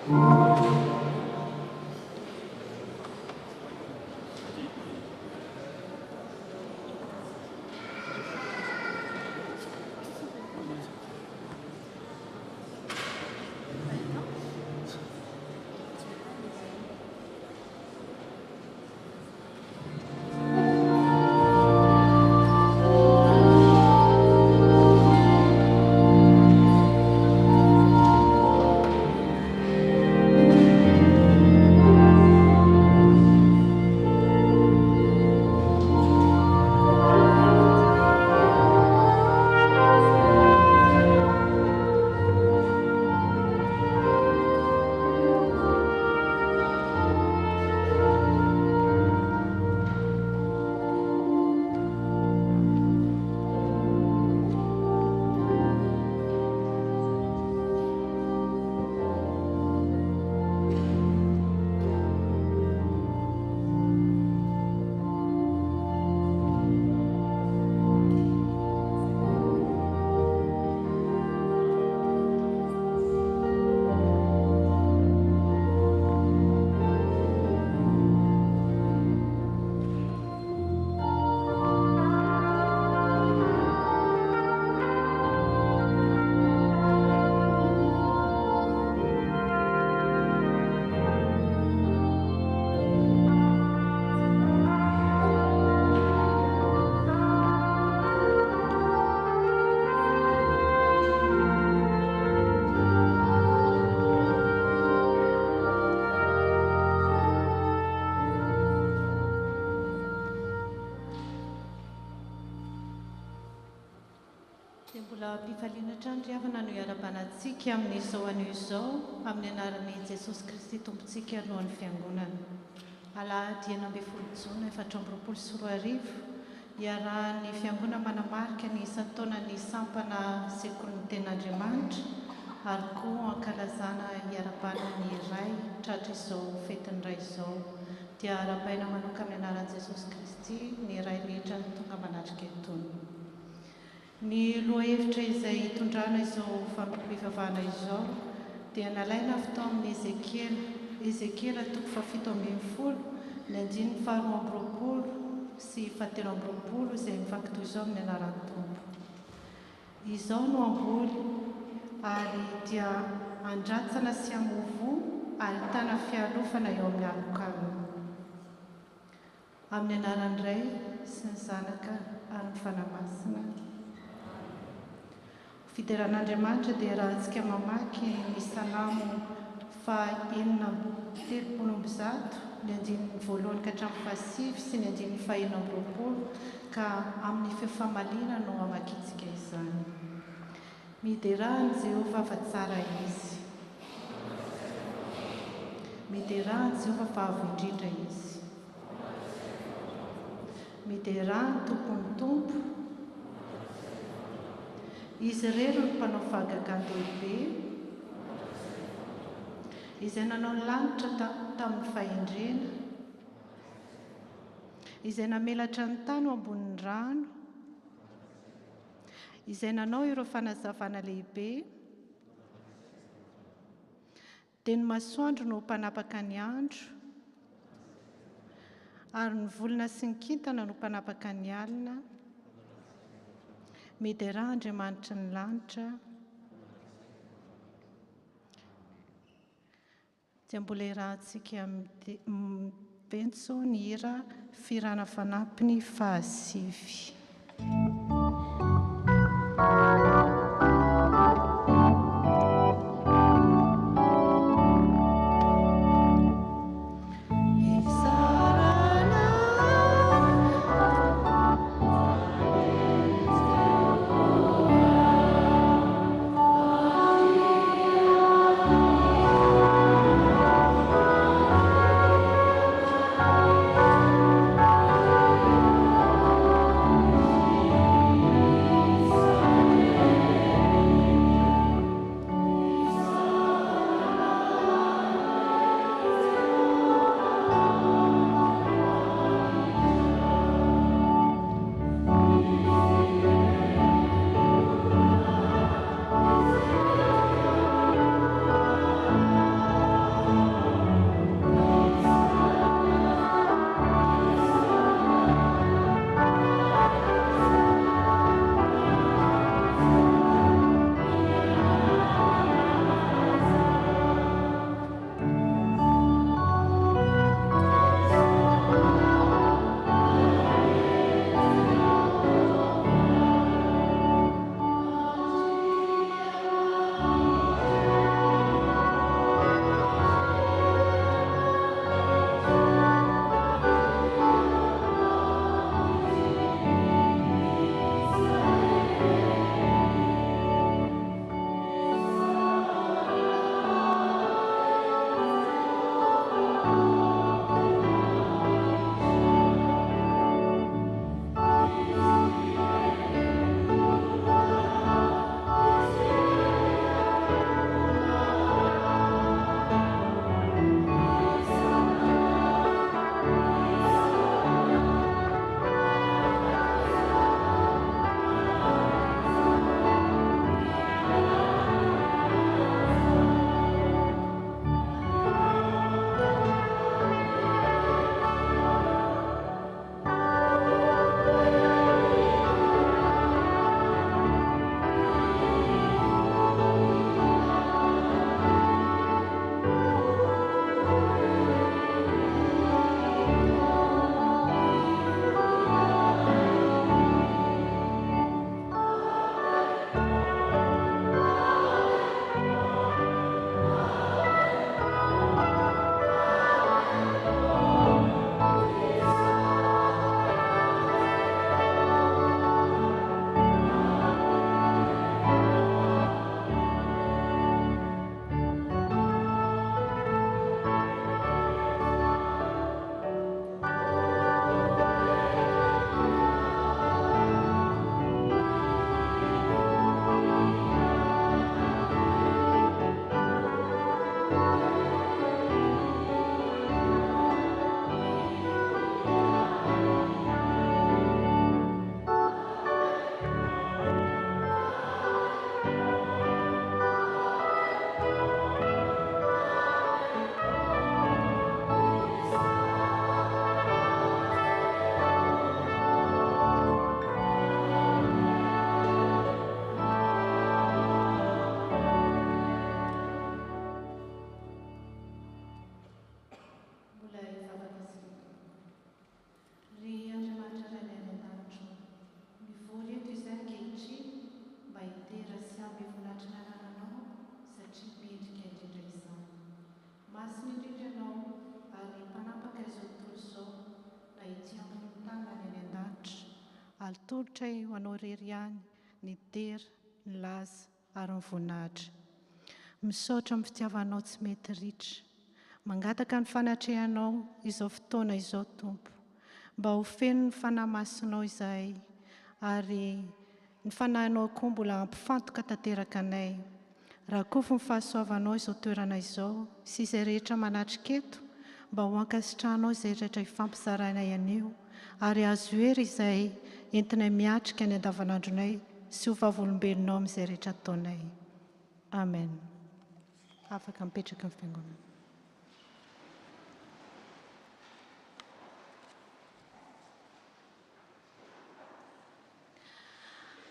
Dia mbola mpifaliana trano ry havana no iara-banantsika amin'izao anio izao amin'ny anaran'i Jesosy Kristy tompontsika alohan'ny fiangonana. Alahady 9 Jona 2024 iarahan'ny fiangonana manamarika ny isan-taonan'ny sampana sekoly ny ten'Andriamanitra ary koa ankalazana iara-banany iray tratra izao fetiny iray izao dia arapaina manoka amin'ny anaran'i Jesosy Kristy ny iray rehetra tonga manatrika etony. Ny lohahevitra izay hitondrana izao fampivavahana izao dia nalaina avy tao amin'ny Ezekiela 7:10, ny andininy 2 sy 7 izay mifankitoy izao amin'ny anaran'ny Tompo. Izao no amboly ary dia andratsana sy amovo ahitana fialofana eo amin'ny alokalona. Amin'ny anaran'ny Ray sy ny Zanaka ary ny fanahy-masina. Fideran'Andriamanitra dia raha antsika mamaky ny Salamo 130, ny andininy 1 ka hatramin'ny 7 sy ny andininy 120 ka amin'ny fefamaliana no amakitsika izany. Miderahan'i Jehovah fa tsara izy. Miderahan'i Jehovah fa avo indrindra izy. Miderahan'ny Tompony Tompo. Izy irery no mpanao fahagagan-dehibe izay nanao ny lanitra tamin'ny fahendrena, izay namelatra ny tany ho ambonin'ny rano, izay nanao ireo fanazavana lehibe, dia ny masoandro no mpanapaka ny andro, ary ny volana sy ny kintana no mpanapaka ny alina. Mideraha-Andriamanitra ny lanitra. Dia mbola irahantsika mipentso ny hira firana fanampiny 5. Oh tolotra ho anao rery ihany ny tera, ny laza ary ny voninahitra. Misaotra amin'ny fitiavanao tsy mety ritra. Mangataka ny fanatrehanao izao fotoana izao Tompo, mba ho feno ny fanahy masinao izahay ary ny fanahinao koa mbola ampifantoka tanteraka anay. Rakofo ny fahasoavanao izao toerana izao sy izay rehetra manatrika eto, mba ho ankasitrahanao izay rehetra ifampizaranay anio ary azo hery izay entinay miatrika ny andavanandronay sy ho vavolombelonao amin'izay rehetra ataonay. Amen. Afaka mipetraka amin'ny fiangonana.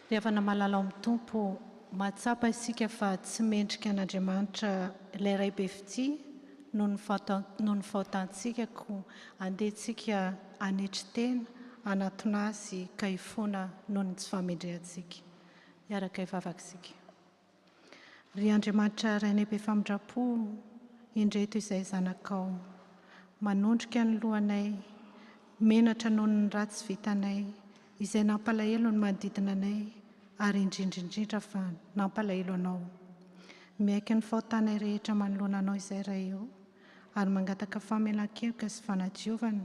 Rehefa namalala amin'ny Tompo, mahatsapa isika fa tsy mendrika an'Andriamanitra ilay ray be fity noho ny fahotantsika ko andehantsika hanetry tena hanatona azy ka hifoana noho ny tsy fahamendrehantsika. Iaraka hivavaka isika. Ry Andriamanitra rainay be famindrapo, indreto izay zanakao, manondrika ny lohanay, menatra noho ny ratsy vitanay, izay nampalahelo ny manodidina anay ary indrindrindrindra fa nampalahelo anao. Miaiky ny fahotanay rehetra manoloana anao izay iray eo ary mangataka famelan-keloka sy fanadiovana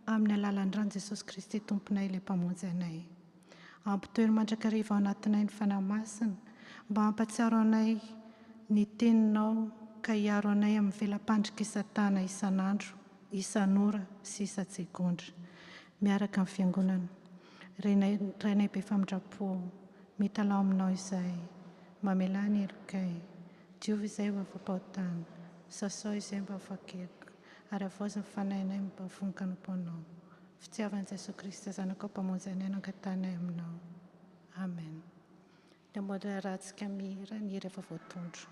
amin'ny alalan'ny rano Jesosy Kristy Tomponay ilay mpamonjy anay. Ampitoery mandrakariva ao anatinay ny fanahy masina mba hampatsiaro anay ny teninao ka hiaro anay amin'ny velam-pandrika isan-tana isan'andro, isan'ora sy isan-tsekondra. Miaraka amin'ny fiangonana. Rainay be famindrapo, mitalao aminao izay, mamelany elokay, diovy izay ho afa-pahotana, sasao izay mba afa-keloka, ary avoazany fanahinay mba vonoka no mponao. Fitiavan'i Jesosy Kristy zanakao mpamonjy anay nangatanay aminao. Amen. Dia mbola rahantsika mihira ny hira efa voatondro.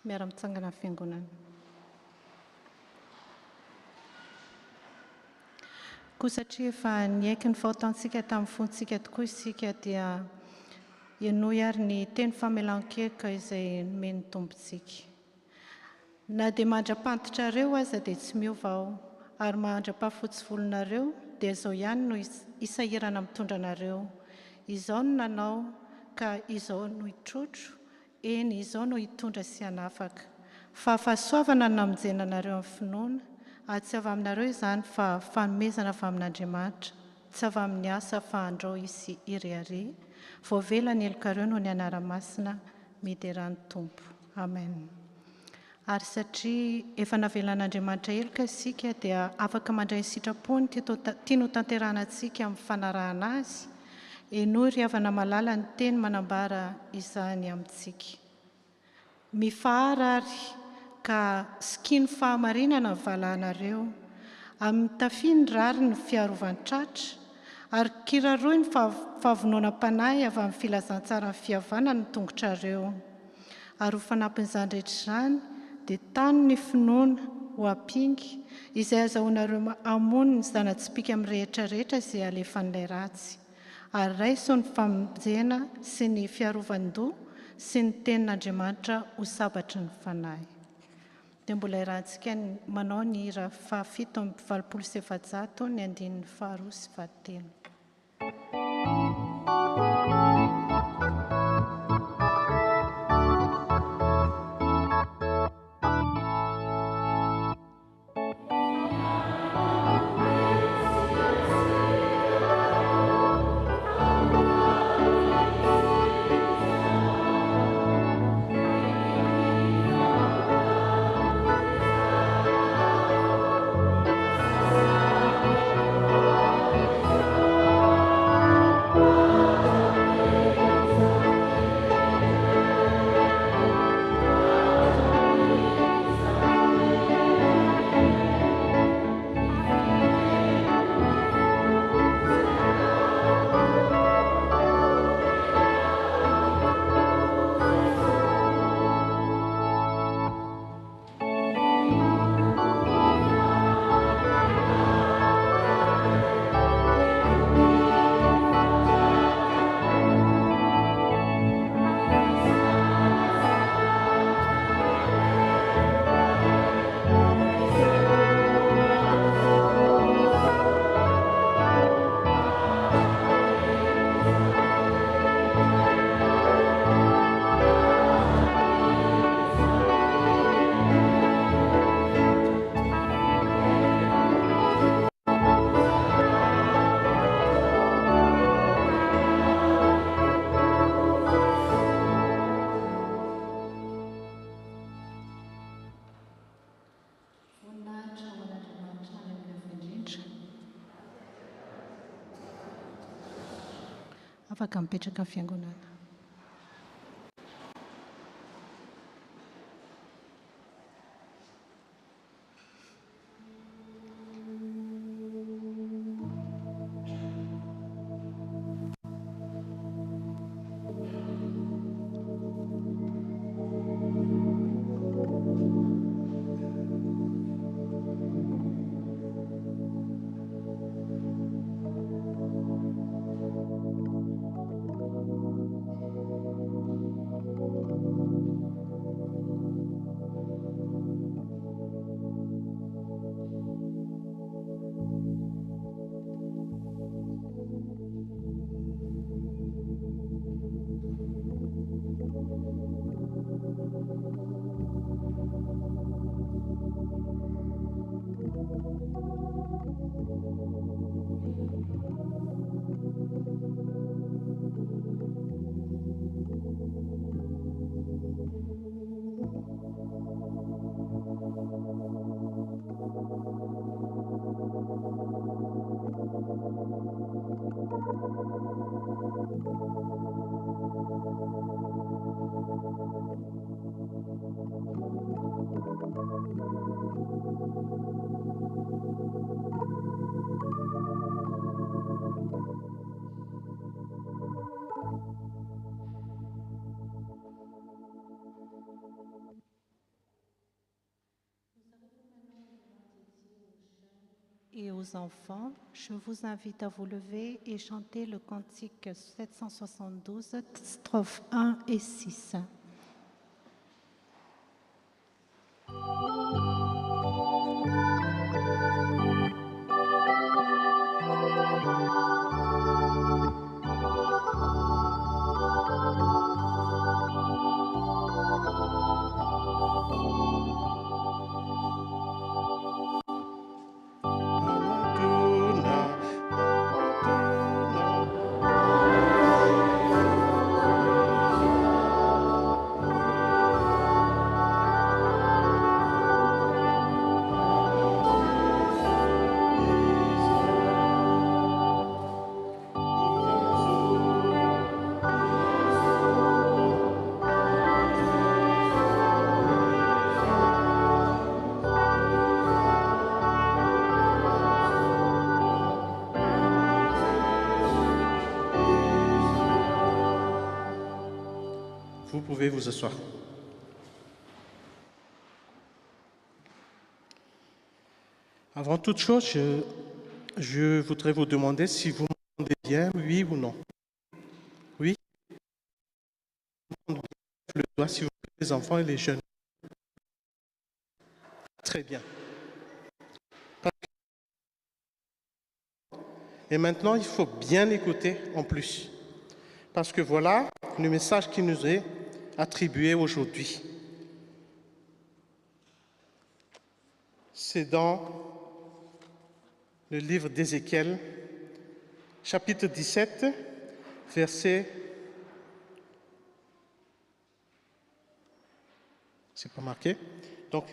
Miara-mitsangana fiangonana. Koa satria efa niaiky ny fahotantsika tamin'ny fontsika tokoa isika dia ianoy ary ny teny famelan-keloka izay nomeny tompontsika. Na dia mandra-pantitra ireo aza dia tsy miova aho, ary mandra-pahafotsy volonareo dia izao ihany no isahirana mitondra anareo. Izao no nanao ka izao no hitrotro, eny izao no hitondra sy hanafaka. Fa fahasoavana no namonjena anareo amin'ny finoana, tsy avy aminareo izany fa fanomezana avy amin'Andriamanitra, tsy avy amin'ny asa fa andrao isy ireare. Voavela ny elokareo no ny anara-masina mideran'ny Tompo. Amen. Ary satria efa navelan'Andriamanitra eloka isika dia afaka mandray sitrapony tiano tanterahana antsika amin'ny fanarahana azy, enoy ry havana malala ny teny manambara izany amintsika. Mifahara ary ka sikiny fahamarinana valahanareo, amin'ny tafiny rary ny fiarovan-tratra, ary kiraroy ny fahavonona-panahy avy amin'ny filazantsara ny fihavanana ny tongotrareo. Ary ho fanampin'izany rehetra izany dia tany ny finoana ho ampingy izay azahoanareo hamono ny zana-tsipika amin'ny rehetra rehetra izay alefan'ilay ratsy. Ary raiso ny famonjena sy ny fiarovan-doha sy ny tenin'Andriamanitra ho sabatry ny fanahy. Dia mbola iarahantsika manao ny hira fahafito amby 780 ny andininy 2 sy 3. Afaka mipetraka amin'ny fiangonana. Et aux enfants, je vous invite à vous lever et chanter le cantique 772, strophes 1 et 6. Vous pouvez vous asseoir. Avant toute chose, je voudrais vous demander si vous m'entendez bien, oui ou non. Oui? Le doigt, s'il vous plaît, les enfants et les jeunes. Très bien. Et maintenant, il faut bien écouter en plus. Parce que voilà le message qui nous est attribué aujourd'hui. C'est dans le livre d'Ézéchiel, chapitre 17, verset... C'est pas marqué. Donc,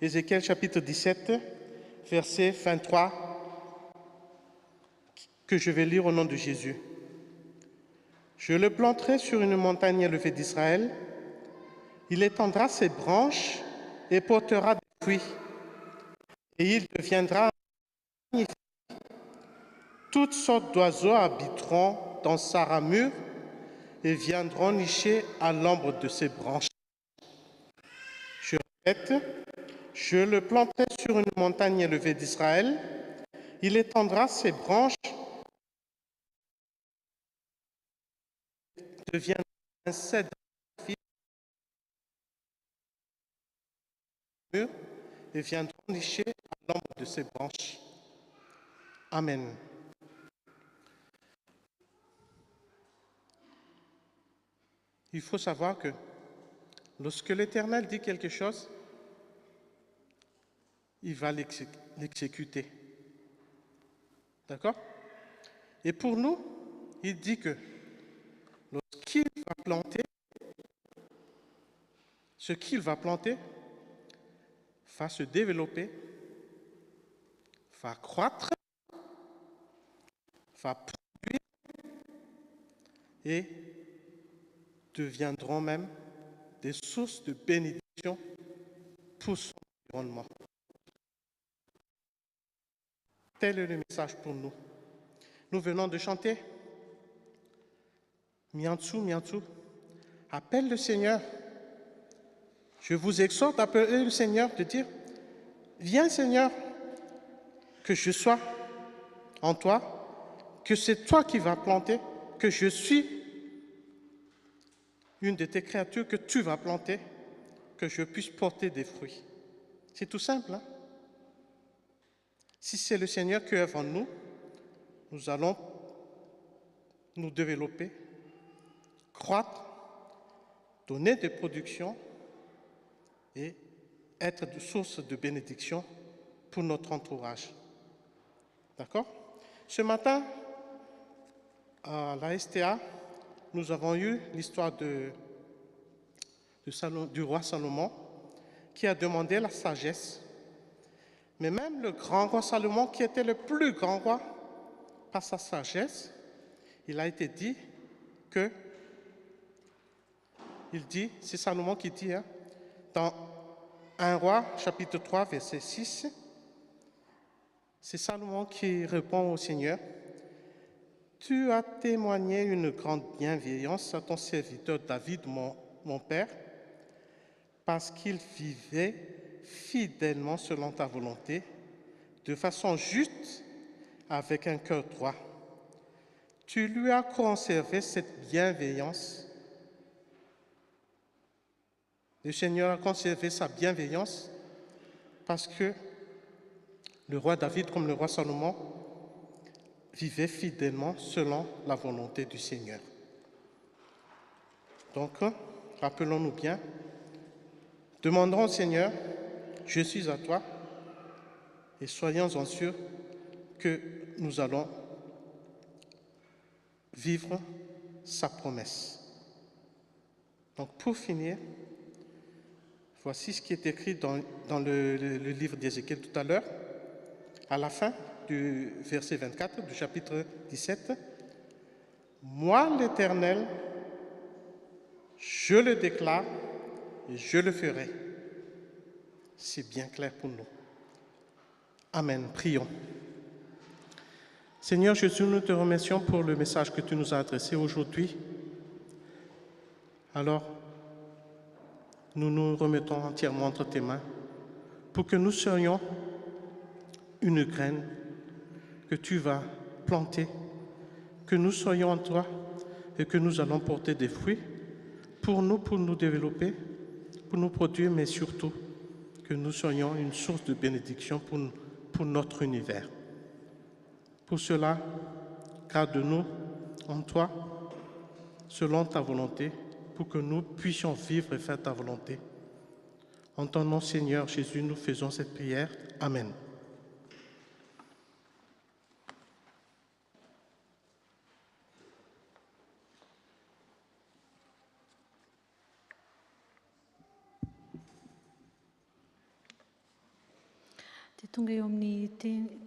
Ézéchiel, chapitre 17, verset 23, que je vais lire au nom de Jésus. Je le planterai sur une montagne élevée d'Israël. Il étendra ses branches et portera des fruits. Et il deviendra magnifique. Toutes sortes d'oiseaux habiteront dans sa ramure et viendront nicher à l'ombre de ses branches. Je répète, je le planterai sur une montagne élevée d'Israël. Il étendra ses branches, deviendra un cèdre et viendront nicher à l'ombre de ses branches. Amen. Il faut savoir que lorsque l'Éternel dit quelque chose, il va l'exécuter. D'accord? Et pour nous, il dit que lorsqu'il va planter, ce qu'il va planter va se développer, va croître, va produire et deviendront même des sources de bénédiction pour son environnement. Tel est le message pour nous. Nous venons de chanter Miantsu, Miantsu. Appelle le Seigneur. Je vous exhorte à appeler le Seigneur, de dire, viens Seigneur, que je sois en toi, que c'est toi qui vas planter, que je suis une de tes créatures que tu vas planter, que je puisse porter des fruits. C'est tout simple, hein? Si c'est le Seigneur qui œuvre en nous, nous allons nous développer, croître, donner des productions et être de source de bénédiction pour notre entourage. D'accord? Ce matin, à la STA, nous avons eu l'histoire du roi Salomon qui a demandé la sagesse. Mais même le grand roi Salomon, qui était le plus grand roi, par sa sagesse, il a été dit que, c'est Salomon qui dit, hein, dans 1 Roi, chapitre 3, verset 6, c'est Salomon qui répond au Seigneur, « Tu as témoigné une grande bienveillance à ton serviteur David, mon père, parce qu'il vivait fidèlement selon ta volonté, de façon juste, avec un cœur droit. Tu lui as conservé cette bienveillance. Le Seigneur a conservé sa bienveillance parce que le roi David, comme le roi Salomon, vivait fidèlement selon la volonté du Seigneur. Donc, rappelons-nous bien, demandons au Seigneur, je suis à toi, et soyons-en sûrs que nous allons vivre sa promesse. Donc, pour finir, voici ce qui est écrit dans le livre d'Ézéchiel tout à l'heure, à la fin du verset 24 du chapitre 17. « Moi, l'Éternel, je le déclare et je le ferai. » C'est bien clair pour nous. Amen. Prions. Seigneur Jésus, nous te remercions pour le message que tu nous as adressé aujourd'hui. Alors, nous nous remettons entièrement entre tes mains pour que nous soyons une graine que tu vas planter, que nous soyons en toi et que nous allons porter des fruits pour nous développer, pour nous produire, mais surtout que nous soyons une source de bénédiction pour notre univers. Pour cela, garde-nous en toi, selon ta volonté, pour que nous puissions vivre et faire ta volonté. En ton nom, Seigneur Jésus, nous faisons cette prière. Amen. Dia tonga eo amin'ny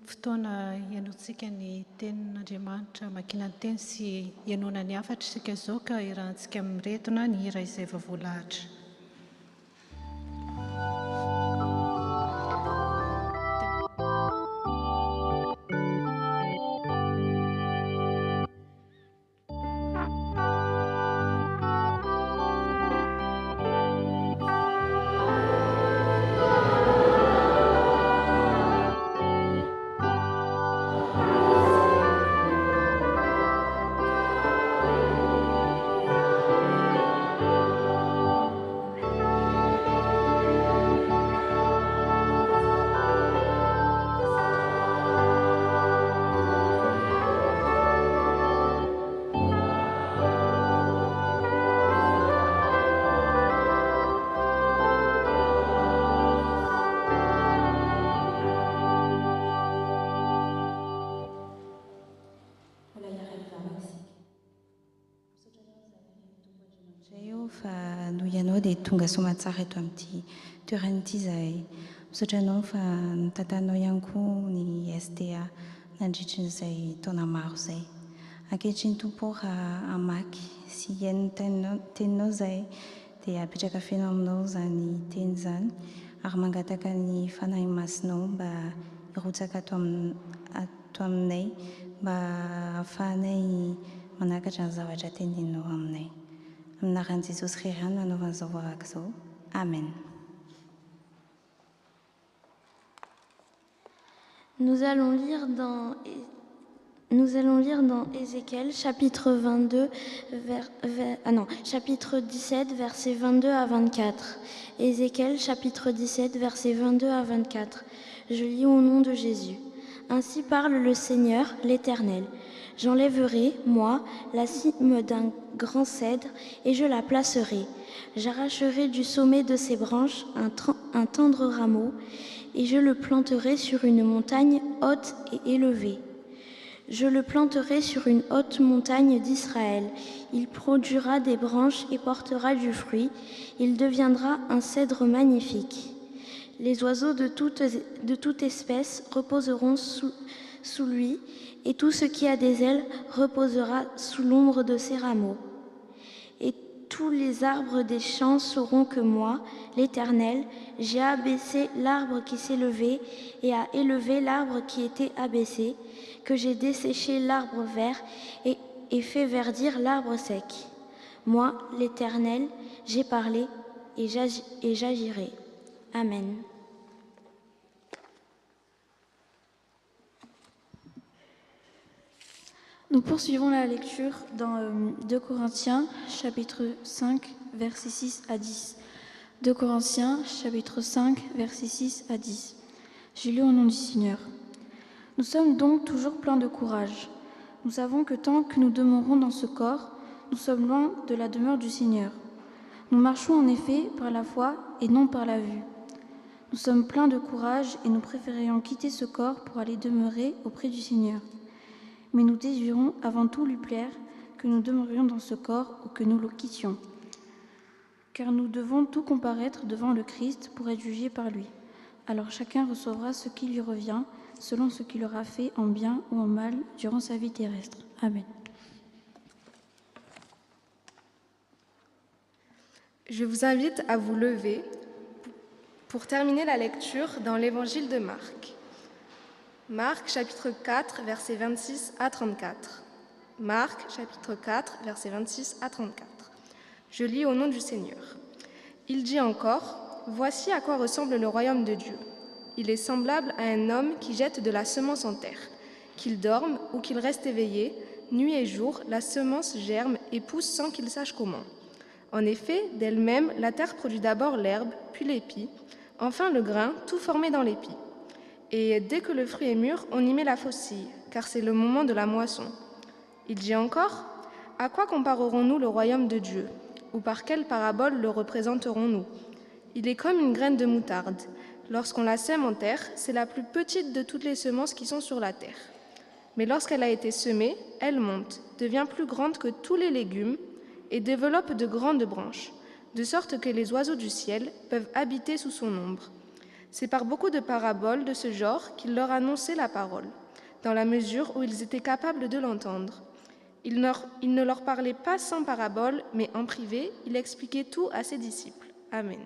fotoana ianoantsika ny tenin'Andriamanitra, makina ny teny sy ianona ny hafatra isika izao ka irahantsika miretona ny hira izay efa voalahatra. Fa noho ianao dia tonga soamantsara eto amin'ity toeran'ity izahay. Misaotra anao fa nitantanao ihany koa ny SDA nandritran'izay taona maro izay. Ankehitriny tompo raha hamaky sy hiaino teninao izahay dia apetraka feno aminao izany teny izany ary mangataka ny fanahy masinao mba hirotsaka ato aminay mba ahafahanay manakatra ny zavatra teninao aminay. Anaran'i Jesosy Kristy nanaovana izao araka izao. Amen. Nous allons lire dans Ézéchiel chapitre 22 chapitre 17 versets 22 à 24. Ézéchiel chapitre 17 versets 22 à 24. Je lis au nom de Jésus. Ainsi parle le Seigneur, l'Éternel. J'enlèverai, moi, la cime d'un grand cèdre et je la placerai. J'arracherai du sommet de ses branches un tendre rameau et je le planterai sur une montagne haute et élevée. Je le planterai sur une haute montagne d'Israël. Il produira des branches et portera du fruit. Il deviendra un cèdre magnifique. Les oiseaux de toute espèce reposeront sous lui, et tout ce qui a des ailes reposera sous l'ombre de ses rameaux. Et tous les arbres des champs sauront que moi, l'Éternel, j'ai abaissé l'arbre qui s'élevait et a élevé l'arbre qui était abaissé, que j'ai desséché l'arbre vert et fait verdir l'arbre sec. Moi, l'Éternel, j'ai parlé et j'agirai. Amen. Nous poursuivons la lecture dans 2 Corinthiens, chapitre 5, versets 6 à 10. 2 Corinthiens, chapitre 5, versets 6 à 10. J'ai lu au nom du Seigneur. Nous sommes donc toujours pleins de courage. Nous savons que tant que nous demeurons dans ce corps, nous sommes loin de la demeure du Seigneur. Nous marchons en effet par la foi et non par la vue. Nous sommes pleins de courage et nous préférions quitter ce corps pour aller demeurer auprès du Seigneur. Mais nous désirons avant tout lui plaire, que nous demeurions dans ce corps ou que nous le quittions. Car nous devons tout comparaître devant le Christ pour être jugés par lui. Alors chacun recevra ce qui lui revient, selon ce qu'il aura fait en bien ou en mal durant sa vie terrestre. Amen. Je vous invite à vous lever pour terminer la lecture dans l'évangile de Marc. Marc, chapitre 4, versets 26 à 34. Marc, chapitre 4, versets 26 à 34. Je lis au nom du Seigneur. Il dit encore, « Voici à quoi ressemble le royaume de Dieu. Il est semblable à un homme qui jette de la semence en terre. Qu'il dorme ou qu'il reste éveillé, nuit et jour, la semence germe et pousse sans qu'il sache comment. En effet, d'elle-même, la terre produit d'abord l'herbe, puis l'épi, Enfin le grain, tout formé dans l'épi. Et dès que le fruit est mûr, on y met la faucille, car c'est le moment de la moisson. Il dit encore, « À quoi comparerons-nous le royaume de Dieu? Ou par quelle parabole le représenterons-nous? Il est comme une graine de moutarde. Lorsqu'on la sème en terre, c'est la plus petite de toutes les semences qui sont sur la terre. Mais lorsqu'elle a été semée, elle monte, devient plus grande que tous les légumes et développe de grandes branches, de sorte que les oiseaux du ciel peuvent habiter sous son ombre. C'est par beaucoup de paraboles de ce genre qu'il leur annonçait la parole, dans la mesure où ils étaient capables de l'entendre. Il ne leur parlait pas sans parabole, mais en privé, il expliquait tout à ses disciples. Amen.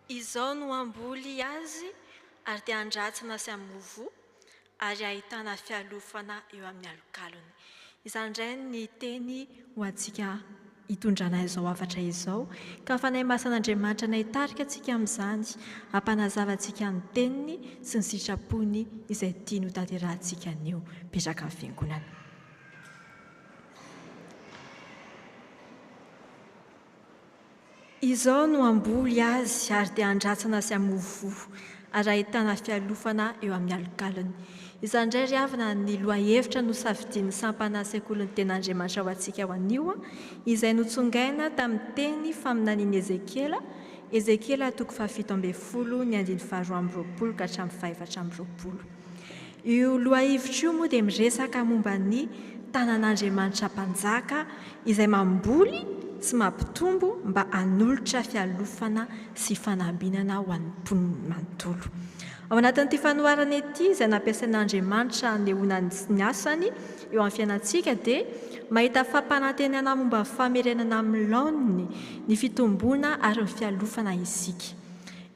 Izao no amboly azy ary dia andratsana sy amovo ary ahitana fialofana eo amin'ny alokalony. Izany indray ny teny ho antsika hitondrana izao hafatra izao, ka fanahy masan'Andriamanitra na hitarika antsika amin'izany, hampanazava antsika ny teniny sy ny sitrapony izay tiany ho tanterahantsika anio petraka amin'ny fiangonana. Izao no amboly azy ary dia andratsana sy amovo ary ahitana fialofana eo amin'ny alokalony. Izany indray ry havana ny lohahevitra no safidian'ny sampana sekoly ny ten'Andriamanitra ho antsika ho anio, izay notsongaina tamin'ny teny faminanian'i Ezekiela, Ezekiela 7:20 ny 2:20 ka hatramin'ny 4:20. Io lohahevitra io moa dia miresaka momba ny tanan'Andriamanitra mpanjaka izay mamboly sy mampitombo mba hanolotra fialofana sy fanambinana ho an'ny mponina manontolo. Ao anatin'ity fanoharana ity izay nampiasain'Andriamanitra hanehoana ny asany eo amin'ny fiainantsika dia mahita fampanantenana momba famerenana amin'ny laoniny ny fitomboana ary ny fialofana isika.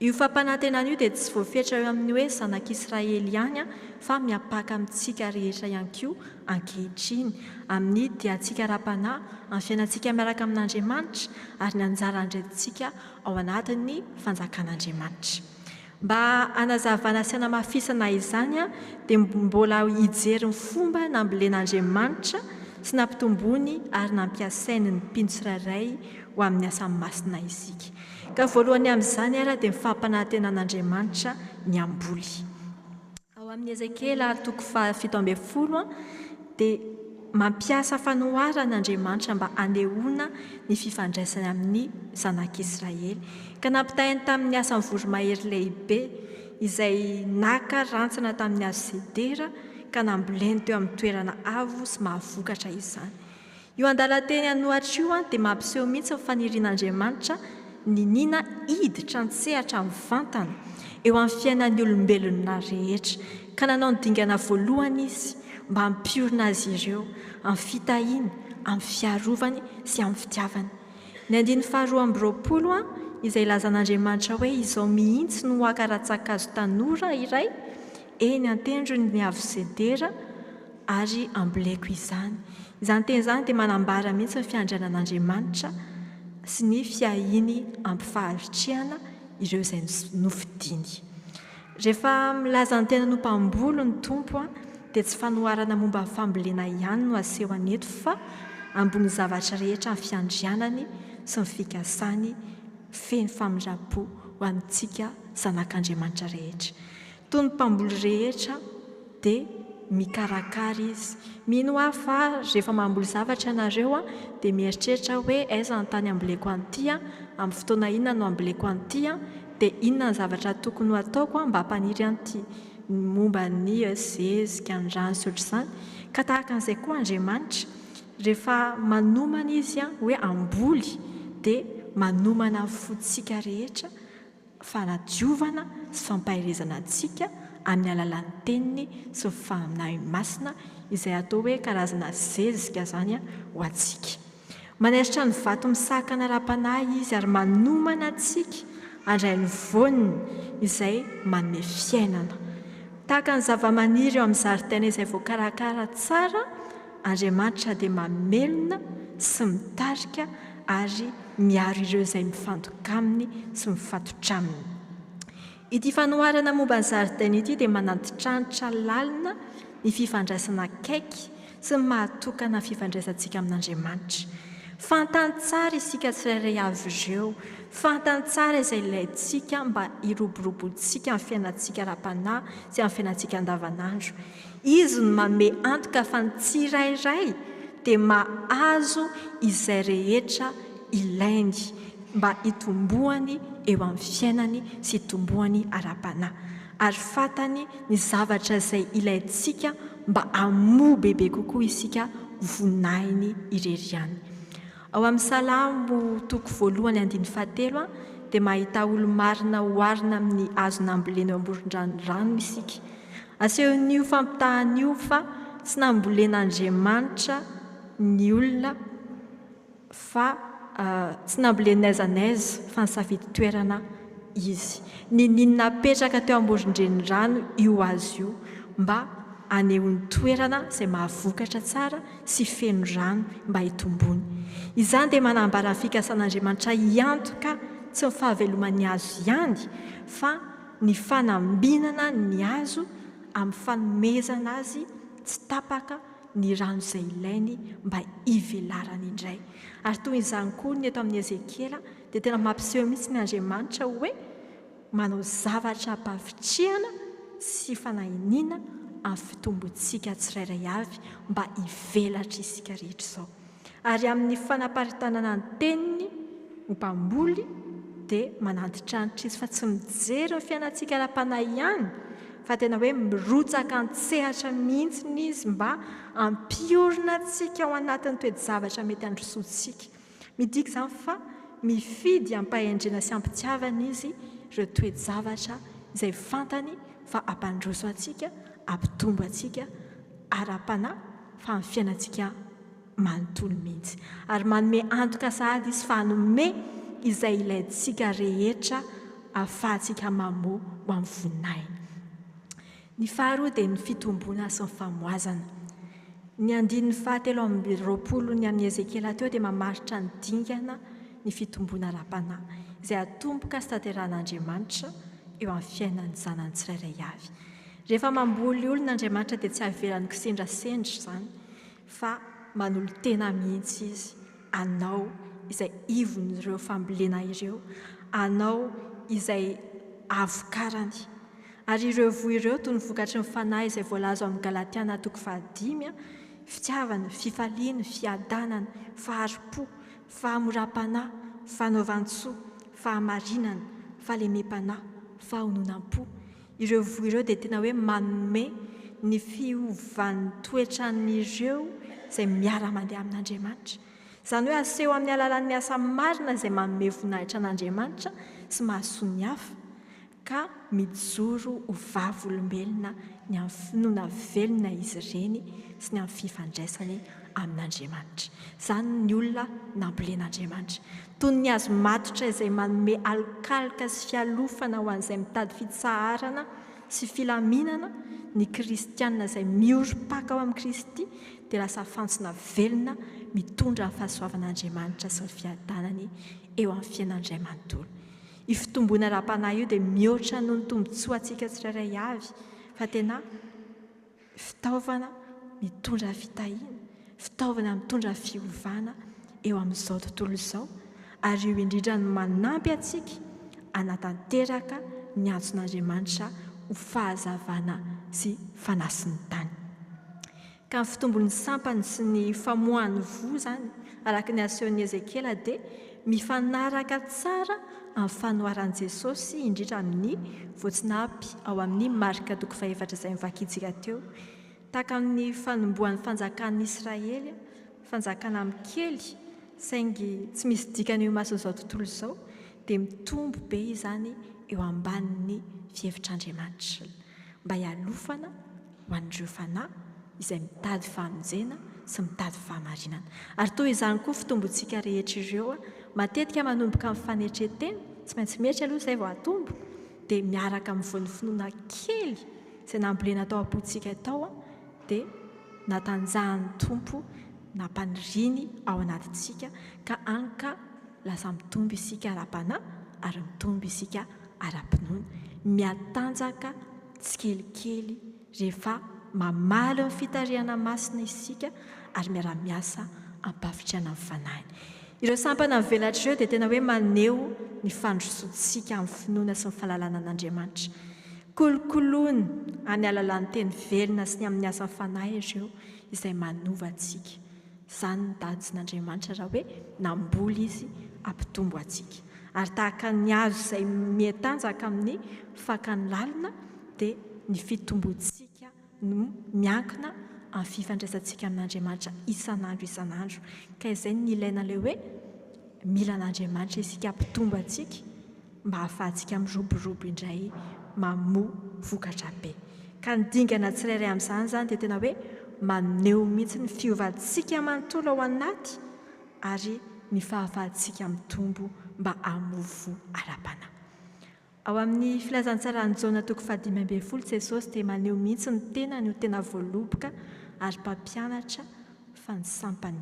Io fampanantenana io dia tsy voafetra eo amin'ny hoe zanak'Israely ihany fa miapaka amintsika rehetra ihany koa ankehitriny amin'ny diantsika ra-panahy amin'ny fiainantsika miaraka amin'Andriamanitra ary ny anjara andrentsika ao anatin'ny fanjakan'Andriamanitra. Mba hanazavana sy hanamafisana izany dia mbola hijery ny fomba nambolen'Andriamanitra sy nampitomboany ary nampiasainy ny mpino tsirairay ho amin'ny asany masina isika. Ka voalohany amin'izany ara dia fampanantenan'Andriamanitra ny amboly. Ao amin'ny Ezekiela 7:20 dia mampiasa fanoharan'Andriamanitra mba hanehoana ny fifandraisany amin'ny zanak'Israely, ka nampitahiny tamin'ny asany voromahery lehibe izay naka rantsana tamin'ny hazo sedera ka namboleny teo amin'ny toerana avo sy mahavokatra izany. Io andalan-teny anohatra io dia mampiseho mihitsy ny fanirian'Andriamanitra ny nina hiditra an-tsehatra amin'ny vantana eo amin'ny fiainan'ny olombelona rehetra, ka nanao ny dingana voalohany izy mba hampiorina azy ireo amin'ny fitahiany, amin'ny fiarovany sy amin'ny fitiavany. Ny 2:20 izay lazan'andriamanitra hoe izao mihitsy no akaratsakazo tanora iray eny antendro ny avy sedera ary amboleko izany. Izany teny izany dia manambara mihitsy ny fiandrianan'andriamanitra sy ny fiahiny ampifahavitriana ireo izay nofidiny. Rehefa milaza ny tena no mpamboly ny tompo dia tsy fanoharana momba ny fambolena ihany no asehony eto fa ambony zavatra rehetra ny fiandrianany sy ny fikasany feny famindra-po ho amintsika zanak'Andriamanitra rehetra. Toy ny mpamboly rehetra dia mikarakara izy. Mino aho fa rehefa mamboly zavatra ianareo dia mieritreritra hoe aiza ny tany amboleko an'ity, amin'ny fotoana inona no amboleko an'ity, dia inona ny zavatra tokony ho ataoko mba hampaniry an'ity, momba ny zezika, ny rano sy ohatr'izany. Ka tahaka an'izay koa Andriamanitra, rehefa manomana izy hoe amboly dia manomana fotsika rehetra fanadiovana sy fampahirizana antsika amin'ny alalan'ny teniny sy ny fanahy masina izay atao hoe karazana zezika zany ho antsika. Maneritra ny vato misakana ra-panahy izy ary manomana antsika andray ny voniny izay manome fiainana. Tahaka ny zava-maniry eo amin'ny zaridaina izay voakarakara tsara, Andriamanitra dia mamelona sy mitarika ary miaro ireo izay mifantoka aminy sy mifatotra aminy. Ity fanoharana momba ny zaridaina ity dia manatitranitra lalina ny fifandraisana akaiky sy ny mahatokana fifandraisantsika amin'Andriamanitra. Fantany tsara isika tsirairay avy ireo, fantany tsara izay ilayntsika mba hiroborobotsika amin'ny fiainantsika ra-panahy sy amin'ny fiainantsika andavanandro. Izy no manome antoka fa ny tsirairay dia mahazo izay rehetra ilainy mba hitombohany eo amin'ny fiainany sy hitombohany ara-panahy. Ary fantany ny zavatra izay ilayntsika mba hamoha bebe kokoa isika vonahiny ireriany. Ao amin'ny Salamo toko 1:7 dia mahita olo-marina oharina amin'ny hazo nambolena eo amboron-drano isika. Asehon'io fampitahan'io fa tsy nambolen'Andriamanitra ny olona fa tsy nambolen'ny aiza n'aiza fa nisafidy toerana izy. Ninona napetraka teo amboron-drano io azo io mba anehoany toerana izay mahavokatra tsara sy feno rano mba hitombony. Izany dia manambara ny fikasan'Andriamanitra hiantoka tsy ny fahaveloman'ny hazo ihany fa ny fanambinana ny hazo amin'ny fanomezana azy tsy tapaka ny rano izay ilainy mba hivelarany indray. Ary toy izany koa ny eto amin'ny Ezekiela dia tena mampiseho mihitsy ny Andriamanitra hoe manao zavatra hampavitriana sy fanahiniana amin'ny fitombontsika tsirairay avy mba hivelatra isika rehetra izao. Ary amin'ny fanamparitanana ny teniny ny mpamboly dia manatitranitra izy fa tsy mijery ny fiainantsika ra-panahy ihany fa tena hoe mirotsaka an-tsehatra mihitsy izy mba hampiorina antsika ao anatin'ny toe-javatra mety handrosoantsika. Midika izany fa mifidy hampahendrena sy hampitiavana izy ireo toe-javatra izay fantany fa hampandroso antsika, hampitombo antsika ara-panahy fa amin'ny fiainantsika manontolo mihitsy. Ary manome antoka sahady izy fa hanome izay ilayntsika rehetra ahafahantsika mamoha ho amin'ny voninahiny. Ny faharoa dia ny fitomboana sy ny famoazana. Ny 7:20 ny amin'ny Ezekiela teo dia mamaritra ny dingana ny fitomboana ra-panahy izay atomboka sy tanteran'Andriamanitra eo amin'ny fiainan'ny zanany tsirairay avy. Rehefa mamboly olona Andriamanitra dia tsy havelany kisendrasendra izany fa manolo tena mihitsy izy, anao izay ivon'ireo fambolena ireo, anao izay avokarany. Ary ireo voa ireo toy ny vokatry ny fanahy izay voalaza amin'ny Galatiana 5:5, fitiavana, fifaliana, fiadanana, faharipo, fahamoram-panahy, fanaovan-tsoa, fahamarinana, fahalemem-panahy, fahononam-po. Ireo voa ireo dia tena hoe manome ny fiovan'ny toetran'ireo izay miara-mandeha amin'Andriamanitra. Izany hoe aseho amin'ny alalan'ny asa marina izay manome voninahitra an'Andriamanitra sy mahasoa ny hafa ka mijoro ho vavy olombelona ny amin'ny finoana velona izy ireny sy ny amin'ny fifandraisany amin'Andriamanitra. Izany ny olona nambolen'Andriamanitra. Toy ny azo matotra izay manome alokaloka sy fialofana ho an'izay mitady fitsaharana sy filaminana, ny kristianina izay miorom-paka ao amin'ny Kristy dia lasa fantsona velona mitondra ny fahasoavan'Andriamanitra sy ny fiadanany eo amin'ny fiainan'indray manontolo. I fitomboana ra-panahy io dia mihoatra noho ny tombotsoa antsika tsirairay avy, fa tena fitaovana mitondra fitahiana, fitaovana mitondra fiovana eo amin'izao tontolo izao, ary io indrindra no manampy antsika hanatanteraka ny antson'Andriamanitra ho fahazavana sy fanasiny tany. Ka ny fitombon'ny sampany sy ny famoahany voa zany, araka ny asehon'i Ezekela, dia mifanaraka tsara amin'ny fanoharan'i Jesosy, indrindra amin'ny voatsinapy ao amin'ny Marika 4 izay nivakiantsika teo, tahaka amin'ny fanomboan'ny fanjakan'ny Israely, fanjakana mikely, saingy tsy misy dikany io mason'izao tontolo izao, dia mitombo be izany eo ambanin'ny fihevitr'Andriamanitra, mba hialofana ho an'ireo fanahy izay mitady famonjena sy mitady fahamarinana. Ary toy izany koa fitombontsika rehetra ireo, matetika manomboka amin'ny fanetretena, tsy maintsy metry aloha izay vao atombo, dia miaraka amin'ny voan'ny kely izay nambolena tao am-pontsika tao, dia natanjahan'ny tompo nampaniriny ao anatintsika, ka anka lasa mitombo isika ara-panahy ary mitombo isika ara-pinoana, miatanjaka tsikelikely rehefa mamaly ny fitarihana masina isika ary miara-miasa ampavitrana amin'ny fanahiny. Ireo sampana mivelatra ireo dia tena hoe maneho ny fandrosoantsika amin'ny finoana sy ny fahalalana an'Andriamanitra. Kolokoloana any alalan'ny teny velona sy ny amin'ny asa fanahy ireo izay manova antsika. Izany ny dadin'Andriamanitra raha hoe namboly izy ampitombo antsika. Ary tahaka ny azo izay miatanjaka amin'ny fakany lalina, dia ny fitombontsika no miankina amin'ny fifandraisantsika amin'Andriamanitra isan'andro. Ka izay ny ilaina ilay hoe mila an'Andriamanitra isika ampitombo antsika mba hahafahantsika miroborobo indray mamoa vokatra be. Ka ny dingana tsirairay amin'izany zany dia tena hoe maneho mihitsy ny fiovantsika manontolo ao anaty ary ny fahafahantsika mitombo mba hamovo ara-panahy. Ao amin'ny filazantsara ny Jaona 5:12, Jesosy dia maneho mihitsy ny tenany ho tena voaloboka ary mpampianatra fa ny sampany.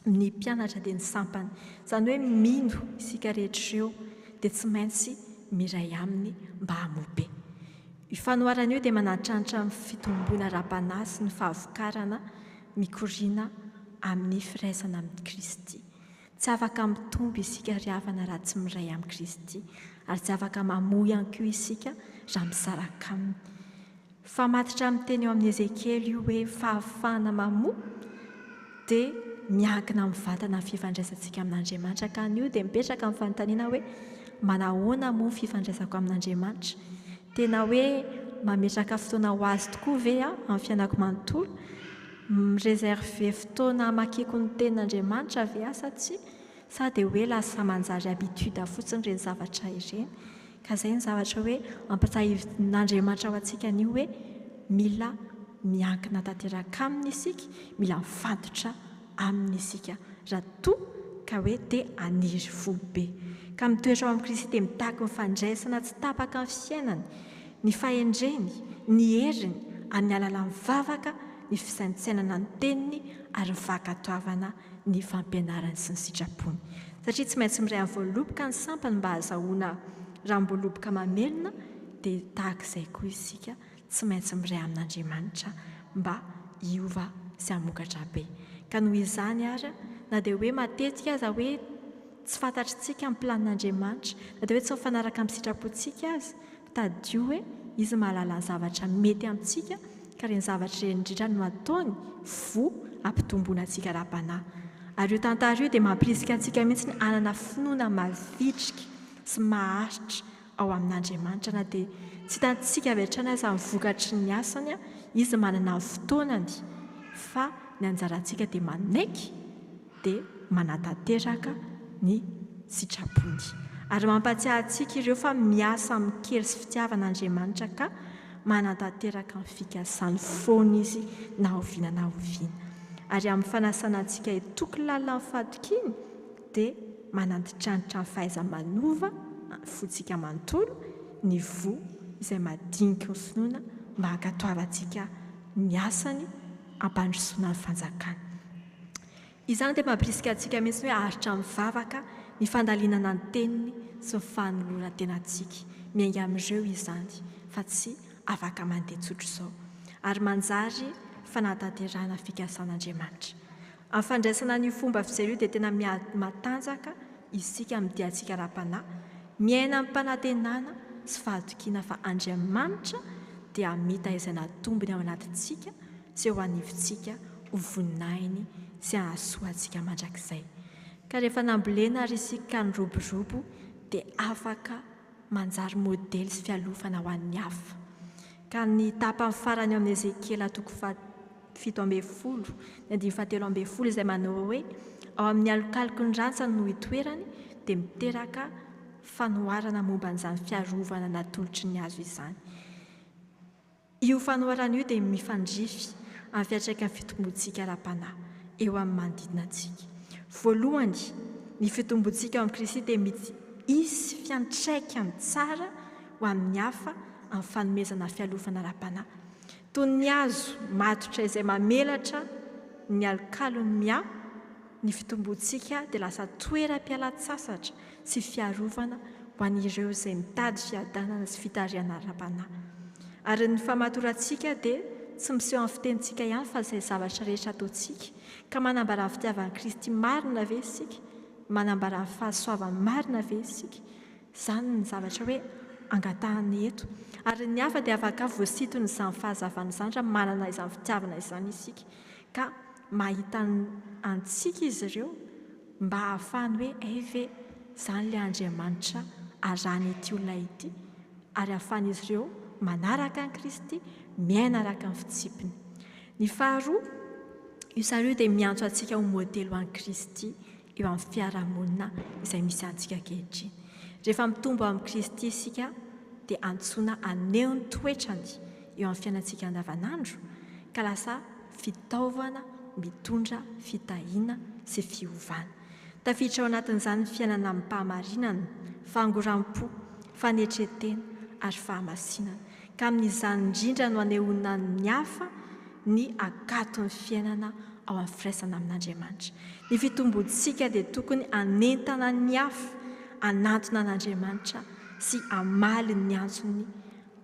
Ny mpianatra dia ny sampany. Izany hoe mino isika rehetra ireo dia tsy maintsy miray aminy mba hamobe. Io fanoharana io dia manatranitra amin'ny fitomboana ra-panahy sy ny fahavokarana mikoriana amin'ny firaisana amin'ny Kristy. Tsy afaka mitombo isika riavana raha tsy miray amin'ny Kristy, ary tsy afaka mamoa ihany koa isika raha misaraka aminy. Fa matitra amin'ny teny eo amin'ny Ezekely io hoe fahafahana mamoa dia miankina amin'ny vatana ny fifandraisantsika amin'Andriamanitra. Ka an'io dia mipetraka amin'ny fanontaniana hoe manahoana moa fifandraisako amin'Andriamanitra? Tena hoe mametraka fotoana ho azy tokoa ve amin'ny fiainako manontolo? Mireserve fotoana hamakiko ny tenin'Andriamanitra ve asa tsy? Sa dia hoe lasa manjary habitude fotsiny ireny zavatra ireny? Ka izay ny zavatra hoe ampatahivin'Andriamanitra ao antsika an'io hoe mila miankina tanteraka aminy isika, mila mifantotra aminy isika raha toa ka hoe te haniry fo be. Ka mitoetra ao amin'ny Kristy dia mitaky ny fandraisana tsy tapaka ny fiainany, ny fahendreny, ny heriny, amin'ny alalan'ny vavaka, ny fisaintsainana ny teniny ary ny fankatoavana ny fampianarany sy ny sitrapony. Satria tsy maintsy miray amin'ny voaloboka ny sampany mba hahazahoana ranom-boaloboka mamelona, dia tahaka izay koa isika tsy maintsy miray amin'Andriamanitra mba hiova sy hamokatra be. Ka noho izany ary na dia hoe matetika aza hoe tsy fantatritsika amin'ny planin'Andriamanitra, na dia hoe tsy mifanaraka amin'ny sitrapontsika azy, tadio hoe izy mahalala ny zavatra mety amintsika, ka ireny zavatra ireny indrindra no ataony vo ampitomboana antsika ra-panahy. Ary io tantara io dia mampirisika antsika mihitsy ny anana finoana mavitrika sy maharitra ao amin'Andriamanitra, na dia tsy hitantsika avy hatrany aza amin'ny vokatry ny asany, izy manana ny fotoanany, fa ny anjarantsika dia manaiky dia manatanteraka ny sitrapony. Ary mampatsiahy antsika ireo fa miasa amin'ny kely sy fitiavan'Andriamanitra ka manatanteraka ny fikasany foana izy na oviana na oviana. ary amin'ny fanasana antsika hitoky lalina amin'ny fadokiny dia manantitrantitra ny fahaiza-manova fontsika manontolo ny vo izay madinika ny finoana mba hankatoavantsika ny asany ampandrosoana ny fanjakana. Izany dia mampirisika antsika mihitsy hoe aritra mivavaka ny fandalinana ny teniny sy ny fanoloran-tenantsika miainga amin'ireo izany fa tsy afaka mandeha tsotro izao ary manjary fanatanterahana fikasan'Andriamanitra. Amin'ny fandraisana ny fomba fijery io dia tena matanjaka isika amin'ny diantsika ra-panahy miaina amin'ny mpanantenana sy fahatokiana fa Andriamanitra dia mita izay natombony ao anatintsika sy eo anivontsika ho voninahiny sy hahasoantsika mandrakizay. Ka rehefa nambolena ary isika ny roborobo dia afaka manjary modely sy fialofana ho an'ny hafa. Ka ny tapany farany amin'ny Ezekela 7:7 ny 7:7 izay manao hoe ao amin'ny alokaloky ny rantsany no hitoerany dia miteraka fanoharana momba an'izany fiarovana natolotry ny azo izany. Io fanoharana io dia mifandrify amin'ny fiantraikan'ny fitombontsika ra-panahy eo amin'ny manodidina antsika. Voalohany, ny fitombontsika ao amin'ny Kristy dia misy fiantraikany tsara ho amin'ny hafa amin'ny fanomezana fialofana ra-panahy. Toy ny hazo matotra izay mamelatra ny alokalony mia, ny fitombontsika dia lasa toeram-pialatsasatra sy fiarovana ho an'ireo izay mitady fiadanana sy fitariana ra-panahy. Ary ny famatorantsika dia tsy miseho amin'ny fitenitsika ihany fa izay zavatra rehetra ataontsika ka manambara ny fitiavan'i Kristy marina ve isika, manambara ny fahasoavany marina ve isika. Izany ny zavatra hoe angatahany eto. Ary ny hafa dia afaka voasitony izany fahazavana izany raha manana izany fitiavana izany isika ka mahita antsika izy ireo mba hahafahany hoe ve izany ilay Andriamanitra arahany ity olona ity, ary hahafahan'izy ireo manaraka an'i Kristy miaina araka ny fitsipiny. Ny faharoa, io zareo dia miantso antsika ho modely ho an'i Kristy eo amin'ny fiarahamonina izay misy antsika ankehitriny. Rehefa mitombo amin'ny Kristy isika dia antsoina aneho ny toetrany eo amin'ny fiainantsika andavanandro ka lasa fitaovana mitondra fitahiana sy fiovana. Tafiditra ao anatin'izany fiainana amin'ny mpahamarinana, fangoram-po, fanetretena ary fahamasinana. Ka amin'izany indrindra no anehoana ny hafa ny akaton'ny fiainana ao amin'ny firaisana amin'Andriamanitra. Ny fitombontsika dia tokony anentana ny hafa, anantona an'Andriamanitra sy amaly ny antsony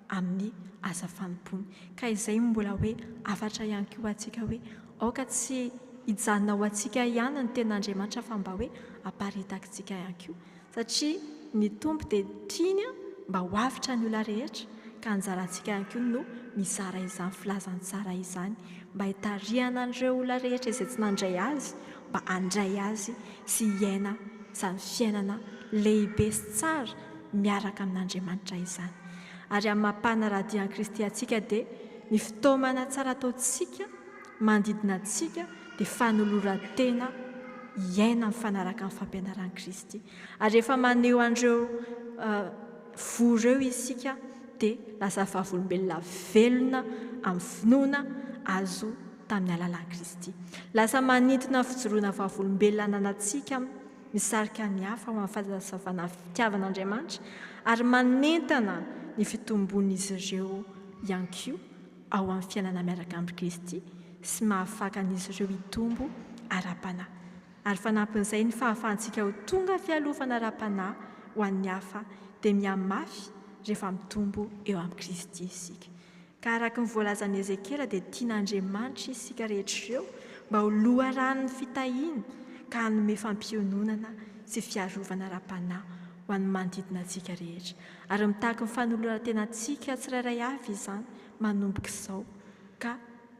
amin'ny asa fanompony. Ka izay mbola hoe afatra ihany koa antsika hoe aoka tsy hijanona ho antsika ihany ny ten'Andriamanitra fa mba hoe aparitaka antsika ihany koa. Satria ny tompo dia tiany mba ho avitra ny olona rehetra ka anjarantsika ihany koa no mizara izany filazantsara izany mba hitarihana an'ireo olona rehetra izay tsy nandray azy mba handray azy sy hiaina izany fiainana lehibe sy tsara miaraka amin'Andriamanitra izany. Ary amin'ny mampahana radian'i Kristy antsika dia ny fitaomana tsara ataontsika manodidina antsika dia fanoloran-tena hiaina mifanaraka amin'ny fampianaran'i Kristy. Ary rehefa maneho an'ireo voreo isika dia lasa vavolombelona velona amin'ny finoana azo tamin'ny alalan'i Kristy. Lasa manintona fijoroana vavolombelona nanantsika misarika ny hafa ho amin'ny fahazavana fitiavan'Andriamanitra ary manentana ny fitombon'izy ireo ihany koa ao amin'ny fiainana miaraka amin'ny Kristy sy mahafakan'izy ireo hitombo ara-panahy. Ary fanampin'izay ny fahafahantsika ho tonga fialofana ara-panahy ho an'ny hafa dia mihamafy rehefa mitombo eo amin'ny Kristy isika. Ka araka ny voalazan'i Ezekela dia tian'Andriamanitra isika rehetra ireo mba ho loharan'ny fitahiana ka hanome fampiononana sy fiarovana ara-panahy ho an'ny manodidina antsika rehetra. Ary mitahaka ny fanoloran-tenantsika tsirairay avy izany manomboka izao ka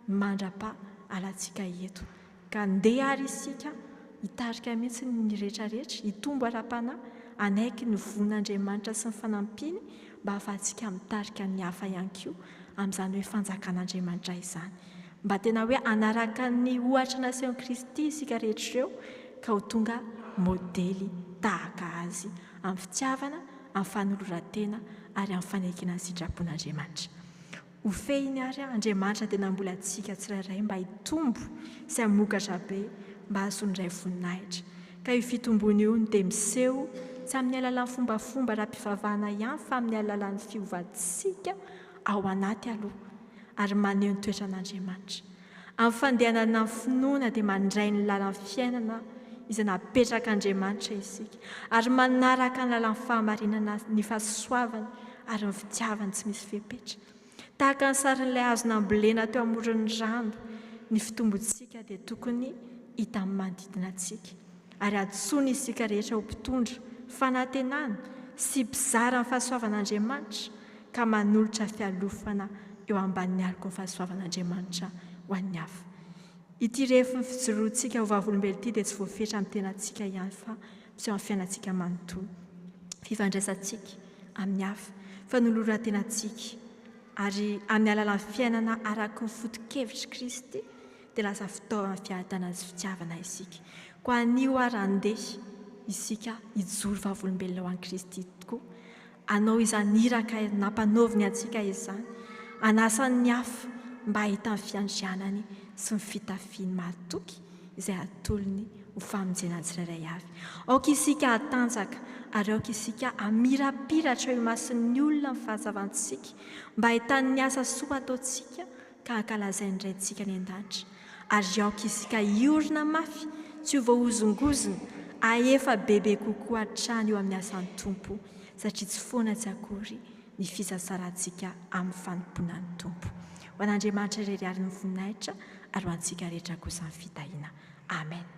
mandra-pa alantsika eto. Ka andeha ary isika hitarika mihitsy ny rehetrarehetra, hitombo ara-panahy, anaiky ny von'Andriamanitra sy ny fanampiny mba ahafahantsika mitarika ny hafa ihany koa amin'izany hoe fanjakan'Andriamanitra izany. Mba tena hoe anaraka ny ohatra nasehon'i Kristy isika rehetra ireo ka ho tonga modely tahaka azy amin'ny fitiavana, amin'ny fanoloran-tena ary amin'ny fanekena ny sitrapon'Andriamanitra. hofehiny ary Andriamanitra dia nambola antsika tsirairay mba hitombo sy hamokatra be mba hasondray voninahitra. Ka io fitombony io no dia miseho tsy amin'ny alalan'ny fombafomba raha-mpivavahana ihany fa amin'ny alalan'ny fiovantsika ao anaty aloha ary maneho ny toetran'Andriamanitra. Amin'ny fandehanana ny finoana dia mandray ny lalan'ny fiainana izay napetraka-Andriamanitra isika ary manaraka ny lalan'ny fahamarinana ny fahasoavany ary ny fitiavany tsy misy fepetra. Tahaka ny sarin'ilay hazo nambolena teo amoron'ny rano, ny fitombontsika dia tokony hita amin'ny manodidina antsika ary atsoina isika rehetra ho mpitondra fanantenana sy mpizara ny fahasoavan'Andriamanitra ka manolotra fialofana eo ambanin'ny aloko ny fahasoavan'Andriamanitra ho an'ny hafa. Ity rehefa ny fijoroantsika ho vavolombelona ity dia tsy voafetra amin'ny tenantsika ihany fa miseho amin'ny fiainantsika manontolo. Fifandraisantsika amin'ny hafa, fanoloran-tenantsika ary amin'ny alalan'ny fiainana araka ny foto-kevitry Kristy dia lasa fitaovana fiadana sy fitiavana isika. Ko anio ary andeha isika hijoro vavolombelona ho an'i Kristy tokoa. Anao izany iraka nampanaoviny antsika izany, anasan'ny hafa mba hahita ny fiandrianany sy ny fitafiany mahatoky izay atolony ho famonjenany tsirairay avy. Aoka isika hatanjaka ary aoka isika hamirapiratra eo imasin'ny olona ny fahazavantsika mba hahitan'ny asa soa ataontsika ka hankalazainy raintsika ny an-danitra. Ary aoka isika iorina mafy tsy ho voahozongozona ahefa bebe kokoa hatrany eo amin'ny asan'ny Tompo satria tsy foana tsy akory ny fisasarantsika amin'ny fanomponan'ny Tompo. Ho an'Andriamanitra irery ary ny voninahitra ary ho antsika rehetra kosa ny fitahiana. Amen.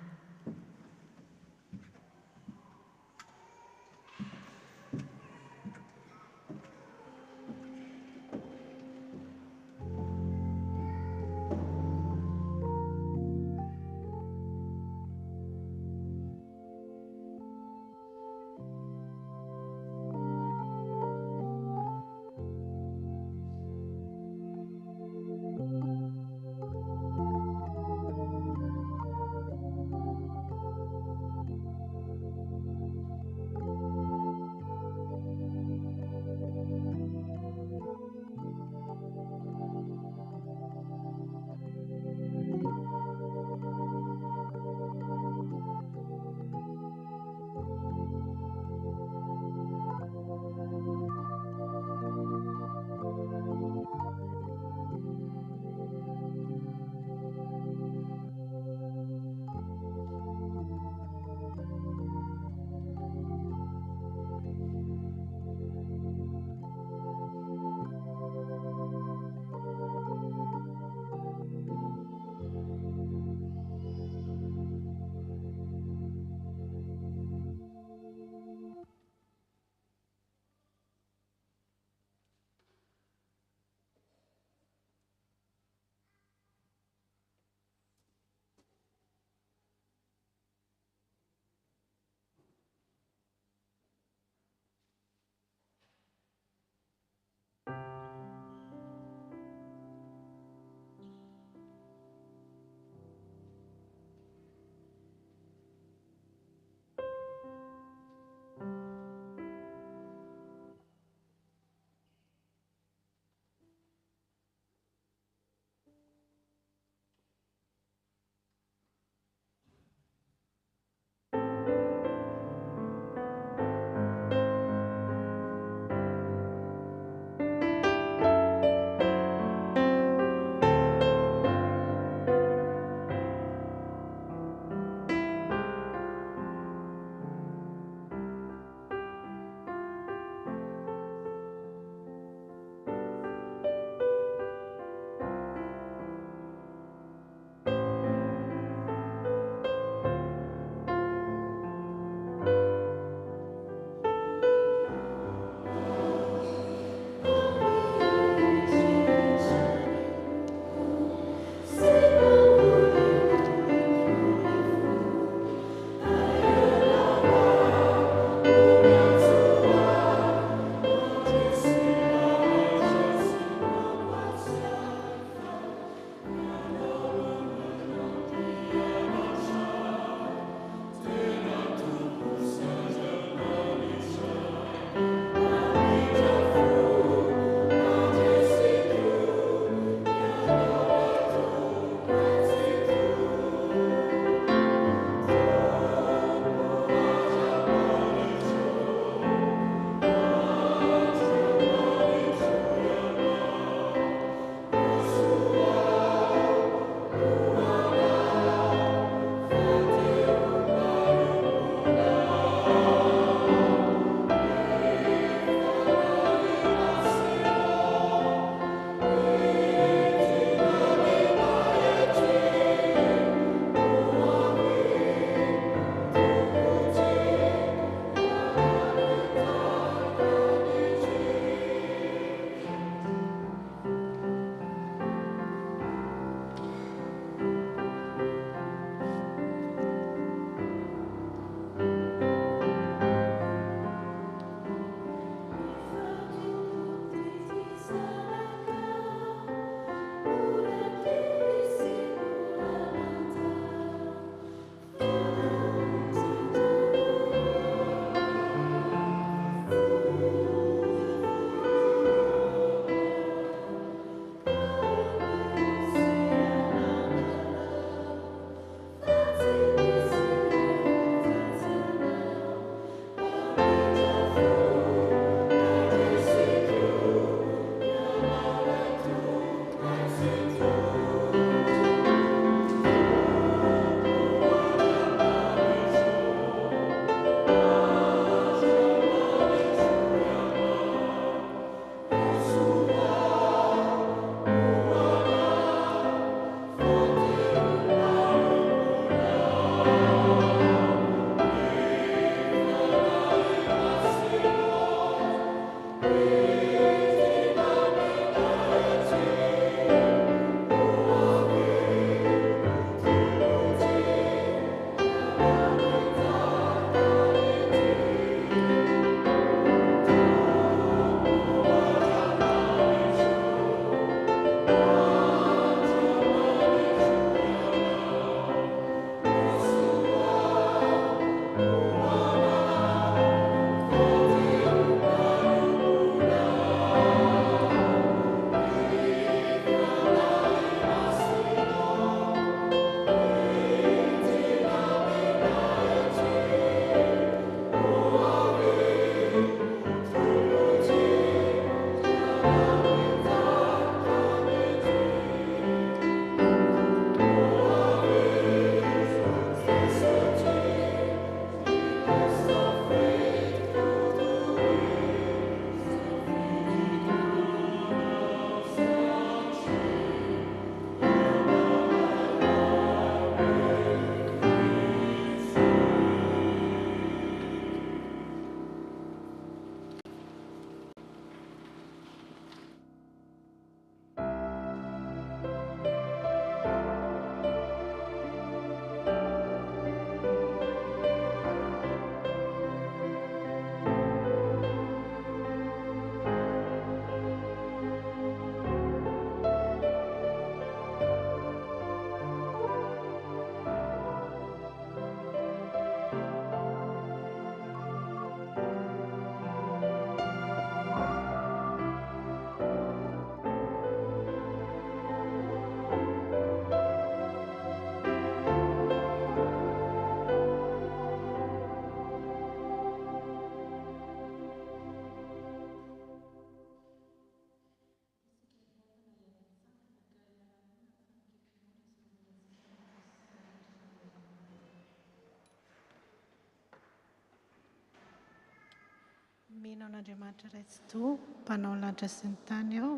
Mino an'Andriamanitra iray tsy toa, mpanao ny lanitra sy ny tany aho,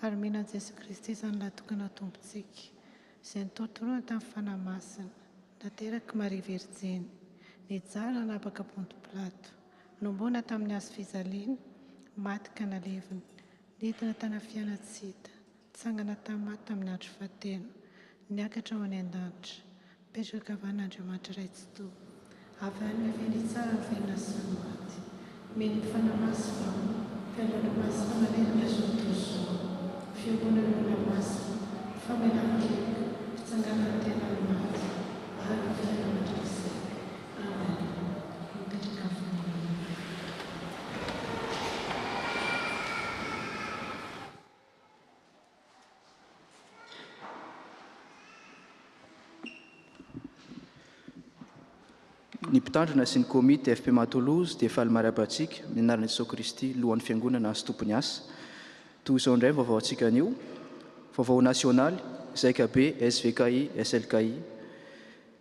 ary mino an'i Jesoa Kristy izany latokana tompontsika, izay nitorotoroana tamin'ny fanahy-masina, nateraka Maria Virjeny, nijaly nanapaka Ponto Pilato, nombona tamin'ny hazo fijaliana, maty ka nalevina, nidina tany fianan-tsita, nitsangana tamin'ny maty tamin'ny andro fahatelo, niakatra ho any an-danitra, mipetraka kavan'Andriamanitra iray tsy toa, avy any miveny tsara ny velona sy ny maty. Mino ny fanahy-masina, fialan-masina manerana zotozoa, fiangonana ola-masina, famelan-kelika, fitsanganana tena ny maty, ary ny fialan-mandrakizay. Amen. Mipetraka amin'ny ny mpitandrina sy ny komity FPMA Toulouse dia faly mariabatsika ny anaran'i Jesosy Kristy lohan'ny fiangonana sy tompony asa. Toy izao indray vaovao antsika anio, vaovao nasionaly, ZKB, SVKI, SLKI.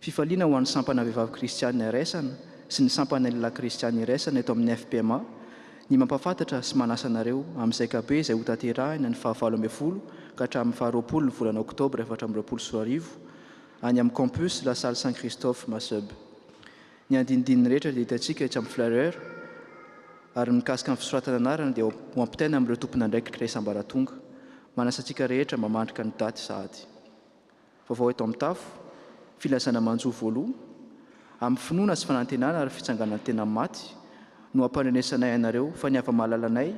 Fifaliana ho an'ny sampana vehivavy kristianina iraisana sy ny sampana lehilahy kristianina iraisana eto amin'ny FPMA, ny mampafantatra sy manasa anareo amin'ny ZKB izay ho tanterahina ny 20 ka hatramin'ny 20 ny volana oktobra 2024 any amin'ny campus La Salle Saint-Christophe Maseb. Ny andinidininy rehetra dia hitantsika etsy amin'ny Fleur, ary mikasika ny fisoratana anarana dia ho ampitaina amin'ireo tompon'andraikitra isam-baratonga, manasantsika rehetra mamandrika ny daty sahady. Vaovao eto amin'ny tafo, filazana manjoa voaloha, amin'ny finoana sy fanantenana ary fitsanganana tena maty, no ampanenesanay anareo fa ny afa-mahalalanay,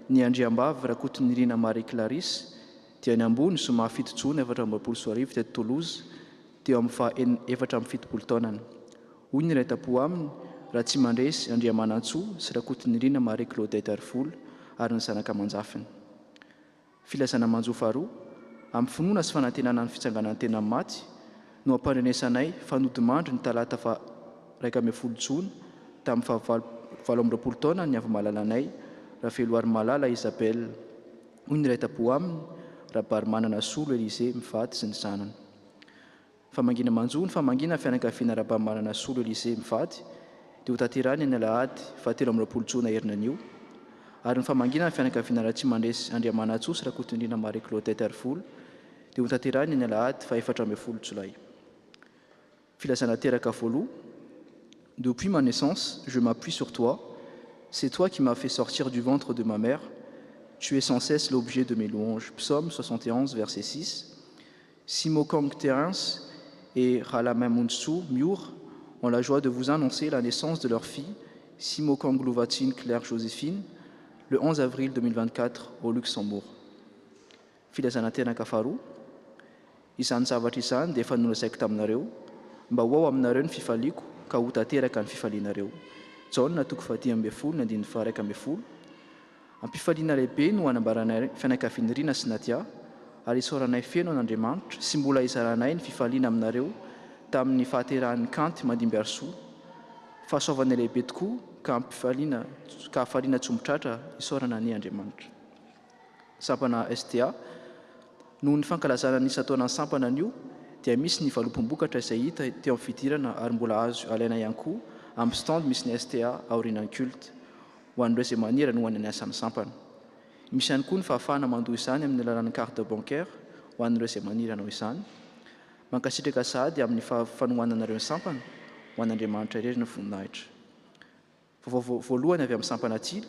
ny Andriambavy Rakotonirina Marie Clarisse, dia ny ambony Zoma 7 Jona 2024 teto Toulouse, teo amin'ny faha 770 taonany. Hoy ny iray tam-po aminy, raha tsy mandresy Andriamanantsoa sy Rakotonirina Marie Claudette Arifolo ary ny zanaka aman-jafiny. Filazana manjoa faharoa, amin'ny finoana sy fanantenana ny fitsanganana tena maty, no ampanenesanay fanodimandry ny talata fa 1 Jona tamin'ny faha 20 taona ny avy-mahalalanay Rahafeloary Malala Isabelle. Hoy ny iray tam-po aminy, Rabary Manana Solo Élysée mivady sy ny zanany. Famangina manjoa ny famangina fianakaviana Rabary Manana Solo Élysée mivady dia ho tanterahany ny alahady 13 Jona herinan'io, ary ny famangina ny fianakaviana raha tsy mandresy Andriamanantsoa sy Rakotonirina Marie Claudette Arifolo dia ho tanterahany ny alahady 14 Jolay. Filazana teraka voaloha. Depuis ma naissance, je m'appuie sur toi. C'est toi qui m'as fait sortir du ventre de ma mère. Tu es sans cesse l'objet de mes louanges. Psaume 71, verset 6. Simokong Terence et Ralamamunsu Mur ont la joie de vous annoncer la naissance de leur fille, Simokong Louvatine Claire Joséphine, le 11 avril 2024 au Luxembourg. Filazana teraka faharoa. Izany zavatra izany dia efa nolazaiko taminareo, mba ho ao aminareo ny fifaliako ka ho tanteraka ny fifalianareo. Jaona 10:1-11. Ampifaliana lehibe no hanambaranay fianakavianirina sy natia, ary isaoranay feno an'Andriamanitra sy mbola izaranay ny fifaliana aminareo tamin'ny fahaterahan'ny kanty mandimby arsoa. Fahasoavanay lehibe tokoa ka hafaliana tsombotratra isaorana ny Andriamanitra. Sampana STA, noho ny fankalazana ny isa-taonan'ny sampana anio, dia misy ny valopom-bokatra izay hita teo amin'ny fidirana ary mbola azo alaina ihany koa amin'ny stand misy ny STA aorianan'ny culte ho an'ireo izay manira no any asan'ny sampana. Misy ihany koa ny fahafahana mandoa izany amin'ny alalan'ny carte bancaire ho an'ireo izay manira anao izany. Mankasitraka sahady amin'ny fanohananareo ny sampana ho an'Andriamanitra irery ny voninahitra. Voalohany avy amin'ny sampana tily,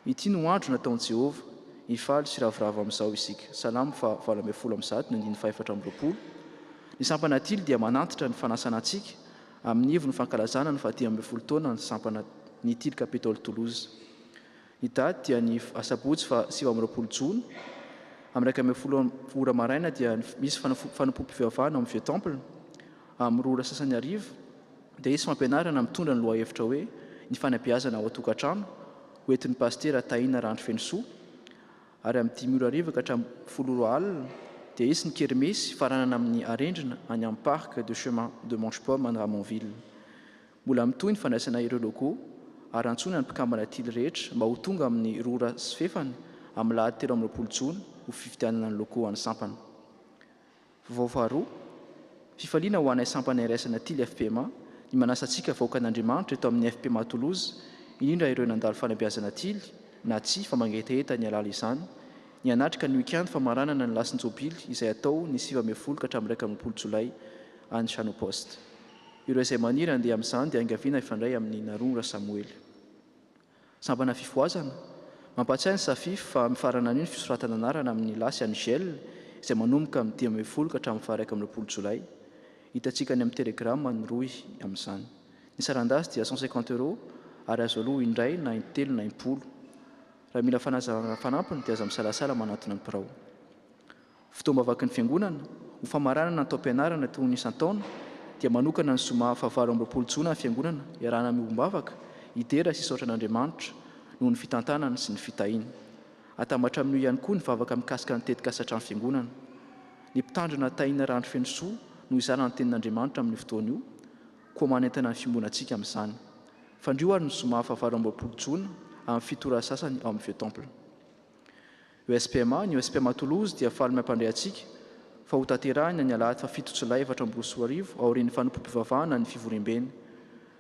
ity no andro nataon'i Jehovah, hifaly sy ravoravo amin'izao isika. Salamo 20:420. Ny sampana tily dia manantitra ny fanasana antsika amin'ny ivo ny fankalazana ny 10 taona ny sampana ny tily kapitôly Toulouse. Ny daty dia ny asabotsy 7 Jona, amin'ny 12 ora maraina dia misy fanompoam-pivavahana amin'ny Vieux Temple, amin'ny 2 ora sasany arivo dia isy fampianarana mitondra ny lohahevitra hoe ny fanabeazana ao an-tokantrano ho entin'ny pastera Tahina Randro Fenosoa, ary amin'ny 10 ora arivo ka hatramin'ny 10 ora alina dia isy ny kermesy faranana amin'ny arendrina any amin'ny parc de chemin de Manche-Pomme any Ramonville. Mbola mitohy ny fandraisana ireo logo ary antsona ny mpikambana tily rehetra mba ho tonga amin'ny 2 ora sy fefany amin'ny lahady 13 Jona ho fividianana ny logo an'ny sampana. Vaovao faharoa, fifaliana ho anay sampana iraisana tily FPMA, ny manasantsika vahoaka an'Andriamanitra eto amin'ny FPMA Toulouse indrindra ireo nandalo fanabeazana tily na tsy fa mangetaheta ny alala izany ny anatrika ny weekend fa maranana ny lasin-jobily izay atao ny 7 ka hatramin'ny 1 jolay any Chano Poste. Ireo izay maniry andeha amin'izany dia angaviana ifandray amin'ny Narora Samuely. Sambana fifoazana mampatsiahy ny Safif fa mifarana anio ny fisoratana anarana amin'ny lasy Angel izay manomboka amin'ny 10 ka hatramin'ny 1 jolay. Hitantsika any amin'ny telegrama ny roy amin'izany. Ny sarandazy dia 150 € ary azo aloha indray na intelo na impolo. Raha mila fanazana fanampiny dia aza misalasala manatona ny birao. Fotoana mavaky ny fiangonana ho famaranana ny taom-pianarana toy ny isan-taona dia manokana ny zoma 7 jona ny fiangonana iarahana miombavaka idera sy isaotra an'Andriamanitra noho ny fitantanana sy ny fitahiana. Atambatra amin'io ihany koa ny vavaka mikasika ny tetikasa trano fiangonana. Ny mpitandrina tahiana rano feno soa no izana ny tenin'Andriamanitra amin'ny fotoana io, koa manentana ny fimbonantsika amin'izany. Fandrio ary ny zoma 7 jona amin'ny fitora sasany ao amin'ny Vieux Temple. Ny USPMA Toulouse dia faly mampandray antsika fa ho tanterahina ny alahady fa 7 Jolay 2024 ao aorian'ny fanompoam-pivavahana ny fivoriam-beny.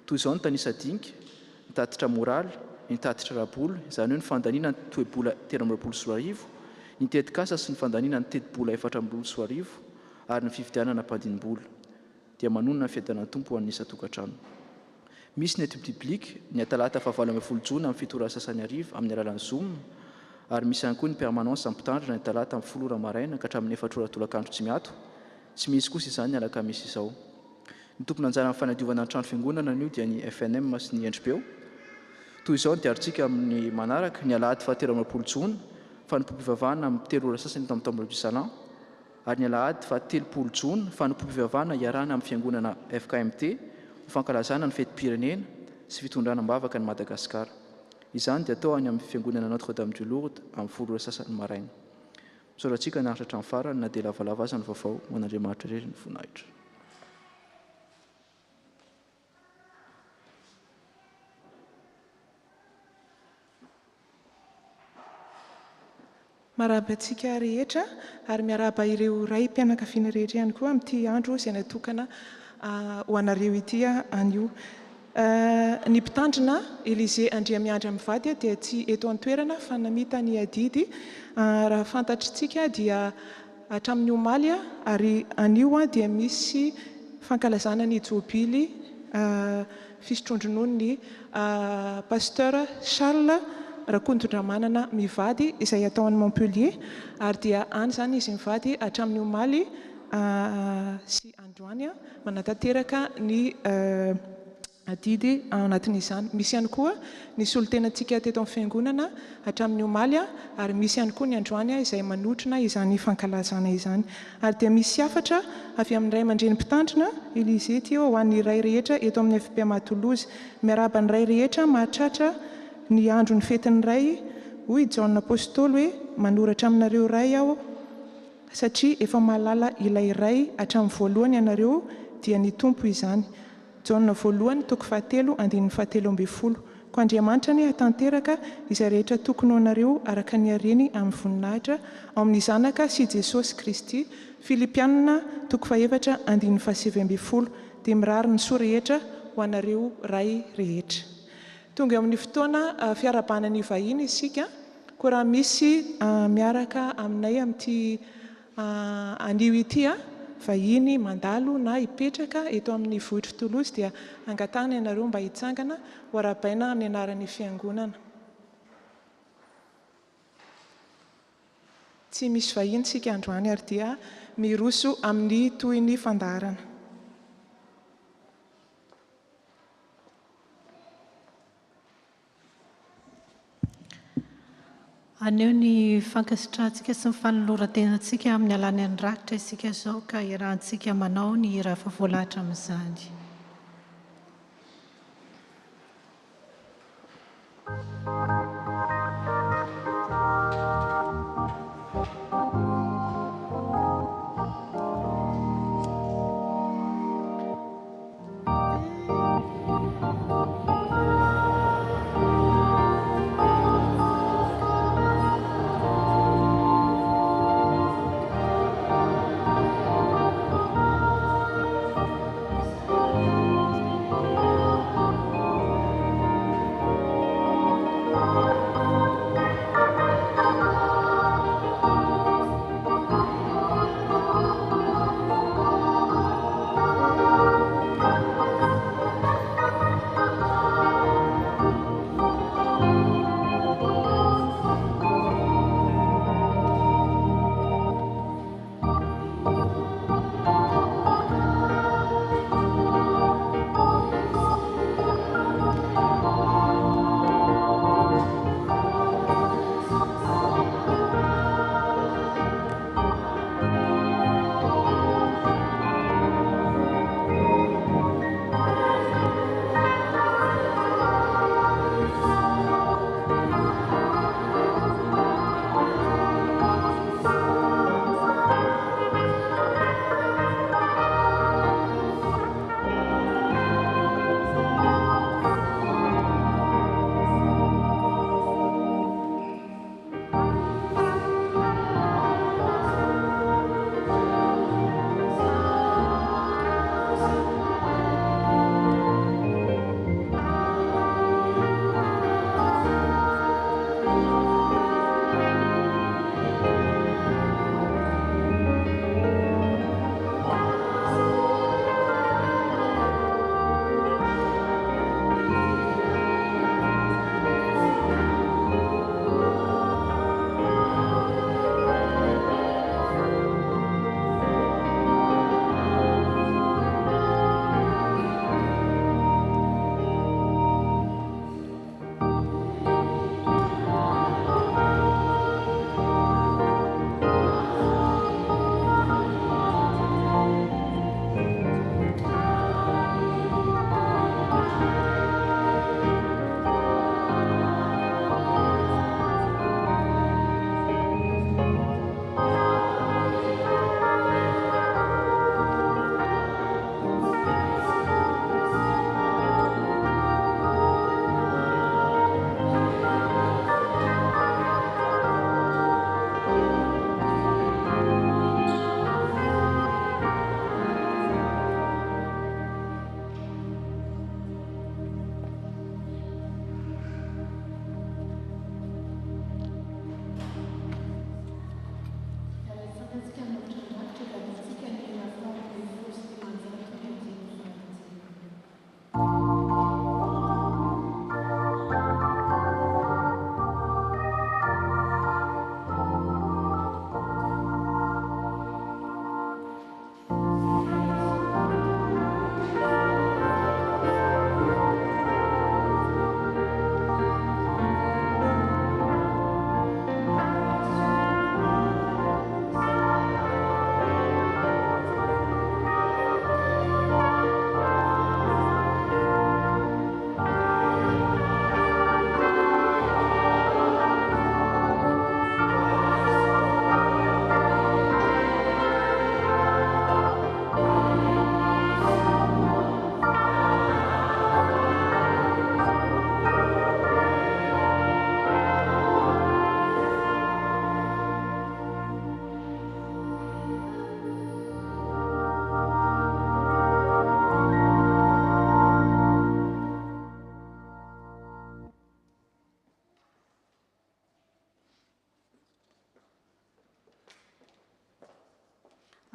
Toy izao ny tanisa dinika, ny tatitra moraly, ny tatitra rabola, izany hoe ny fandaniana ny toe-bola 13 ny tetikasa sy ny fandaniana ny teti-bola 14 ary ny fifidianana mpandinim-bola dia manonona ny fiadanana tompo ho an'ny isa-tokantrano. Misy ny etude biblique ny talata 9 jona amin'ny 7 sasany arivo amin'ny alalan'ny Zoom ary misy ihany koa ny permanence amin'ny mpitandrina ny talata amin'ny 10 maraina ka hatramin'ny 4 tolakandro tsy miato. Tsy misy kosa izany ny alakamisy izao. Ny tompony anjara amin'ny fanadiovana ny trano fiangonana anio dia ny FNM sy ny endripeo. Toy izao ny diarintsika amin'ny manaraka ny alahady 13 jona fanompoam-pivavahana amin'ny 3 sasany eto amin'ny Temple du Salan ary ny alahady 30 jona fanompoam-pivavahana iarahana amin'ny fiangonana FKMT ho fankalazana ny fetim-pirenena sy fitondranam-bavaka ny Madagasikara. Izany dia atao any amin'ny fiangonana Notre-Dame du Lourdes amin'ny 10 sasany maraina. Misaorantsika naharitra hatramin'ny farany na dia lavalava aza ny vaovao man'Andriamanitra irery ny voninahitra. Maraba antsika rehetra ary miaraba ireo ray mpianakaviana rehetra ihany koa amin'ity andro izay natokana ho anareo ity anio. Ny mpitandrina Élisée Andriamiandry Mivady dia tsy eto an-toerana fa namita ny adidy. Raha fantatritsika dia hatramin'ny omaly ary anio dia misy fankalazana ny jobily fisotrondronon'ny pasteur Charles Rakondondramanana Mivady izay atao any Montpellier ary dia any zany izy mivady hatramin'ny omaly sy androany manatanteraka ny adidy anatin'izany. Misy ihany koa ny solotenantsika teto amin'ny fiangonana hatramin'ny omaly ary misy ihany koa ny androany izay manotrona izany fankalazana izany. Ary dia misy hafatra avy amin'ny ray aman-dreny mpitandrina Élisée ty ho an'ny ray rehetra eto amin'ny FPMA Toulouse. Miaraba ny ray rehetra mahatratra ny andro ny fetin'ny ray hoy John Apostolo hoe manoratra aminareo ray aho satria efa mahalala ilay ray hatramin'ny voalohany ianareo dia ny tompo izany. John voalohany toko 7:7. Ko Andriamanitra ny hatanteraka izay rehetra tokony ho anareo araka ny hareny amin'ny voninahitra ao amin'ny zanaka sy Jesosy Kristy. Filipianina toko 4:7. Dia mirary ny soa rehetra ho anareo ray rehetra. Tonga amin'ny fotoana fiarabanany vahiny isika, ko raha misy miaraka aminay amin'ity anio ity vahiny mandalo na hipetraka eto amin'ny vohitra Toulouse dia angatahana ianareo mba hitsangana ho arabaina ny anaran'ny fiangonana. Tsy misy vahiny sika androany ary dia miroso amin'ny toy ny fandaharana. Aneo ny fankasitrantsika sy ny fanoloran-tenantsika amin'ny alàny any rakitra isika izao ka irahantsika manao ny hira voalahatra amin'izany.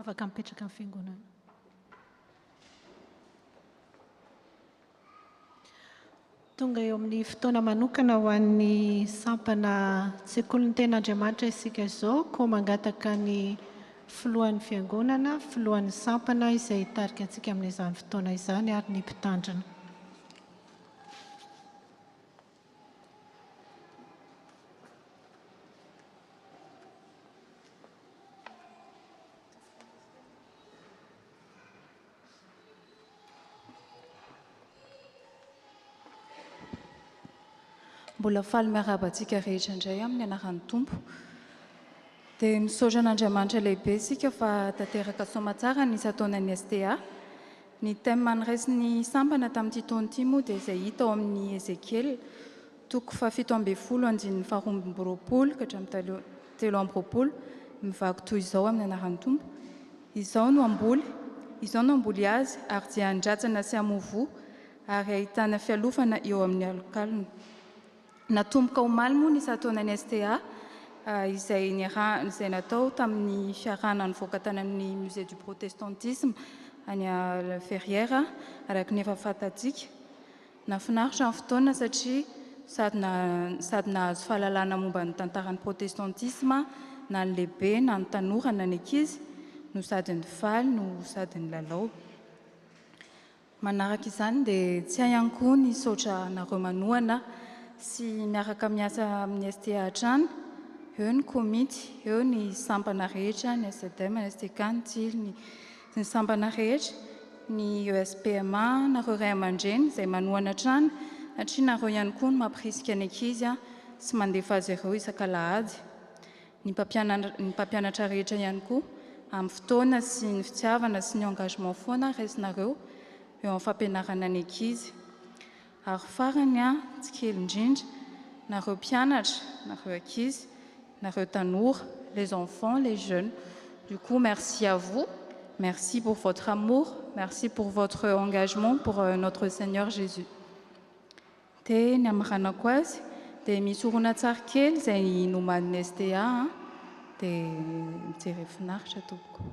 afaka mipetraka amin'ny fiangonana. Tonga eo amin'ny fotoana manokana ho an'ny sampana sekoly ny ten'Andriamanitra isika izao, koa mangataka ny filohan'ny fiangonana, filohan'ny sampana izay hitarika antsika amin'izany fotoana izany ary ny mpitandrina. Mbola faly miarabantsika rehetra indray amin'ny anaran'ny Tompo. Dia misaotra an'Andriamanitra lehibe isika fa tanteraka soamantsara ny isataonan'ny STA. Ny thème niraisiny sampana tamin'ity taona ity moa dia izay hita ao amin'ny Ezekiel, toko fafito ambin'ny folo andininy faharoa amby roapolo ka hatramin'ny telo amby roapolo, mivaky toy izao amin'ny anaran'ny Tompo. Izao no amboly azy ary dia handratsana sy hamovo ary ahitana fialofana eo amin'ny alokalona. Natomboka omaly moa ny isataonan'ny STA izay natao tamin'ny fiarahana nivoaka tany amin'ny musée du protestantisme any Ferrière araka ny efa fantatsika. Nafinaritra ny fotoana satria sady nahazo fahalalana momba ny tantaran'ny protestantisme na ny lehibe na ny tanora na ny ankizy no sady ny faly no sady ny lalao. Manaraka izany dia tsy ihany koa ny saotra nareo manohana sy miaraka miasa amin'ny STA hatrany, eo ny komity, eo ny sampana rehetra, ny SDM, ny STK, ny TIL, ny sampana rehetra, ny ESPMA, nareo ray aman-dreny izay manohana hatrany, satria nareo ihany koa no mampirisika ny ankizy sy mandefa azy ireo isan-kalahady. Ny mpampianatra rehetra ihany koa, amin'ny fotoana sy ny fitiavana sy ny engagement foana raisinareo eo amin'ny fampianarana ny ankizy. Ary farany tsy kely indrindra, nareo mpianatra, nareo ankizy, nareo tanora, les enfants, les jeunes. Du coup, merci à vous, merci pour votre amour, merci pour votre engagement pour notre Seigneur Jésus. Dia ny amaranako azy, dia misy horonan-tsary kely izay noman'ny STA, dia mijery finaritra tompoko.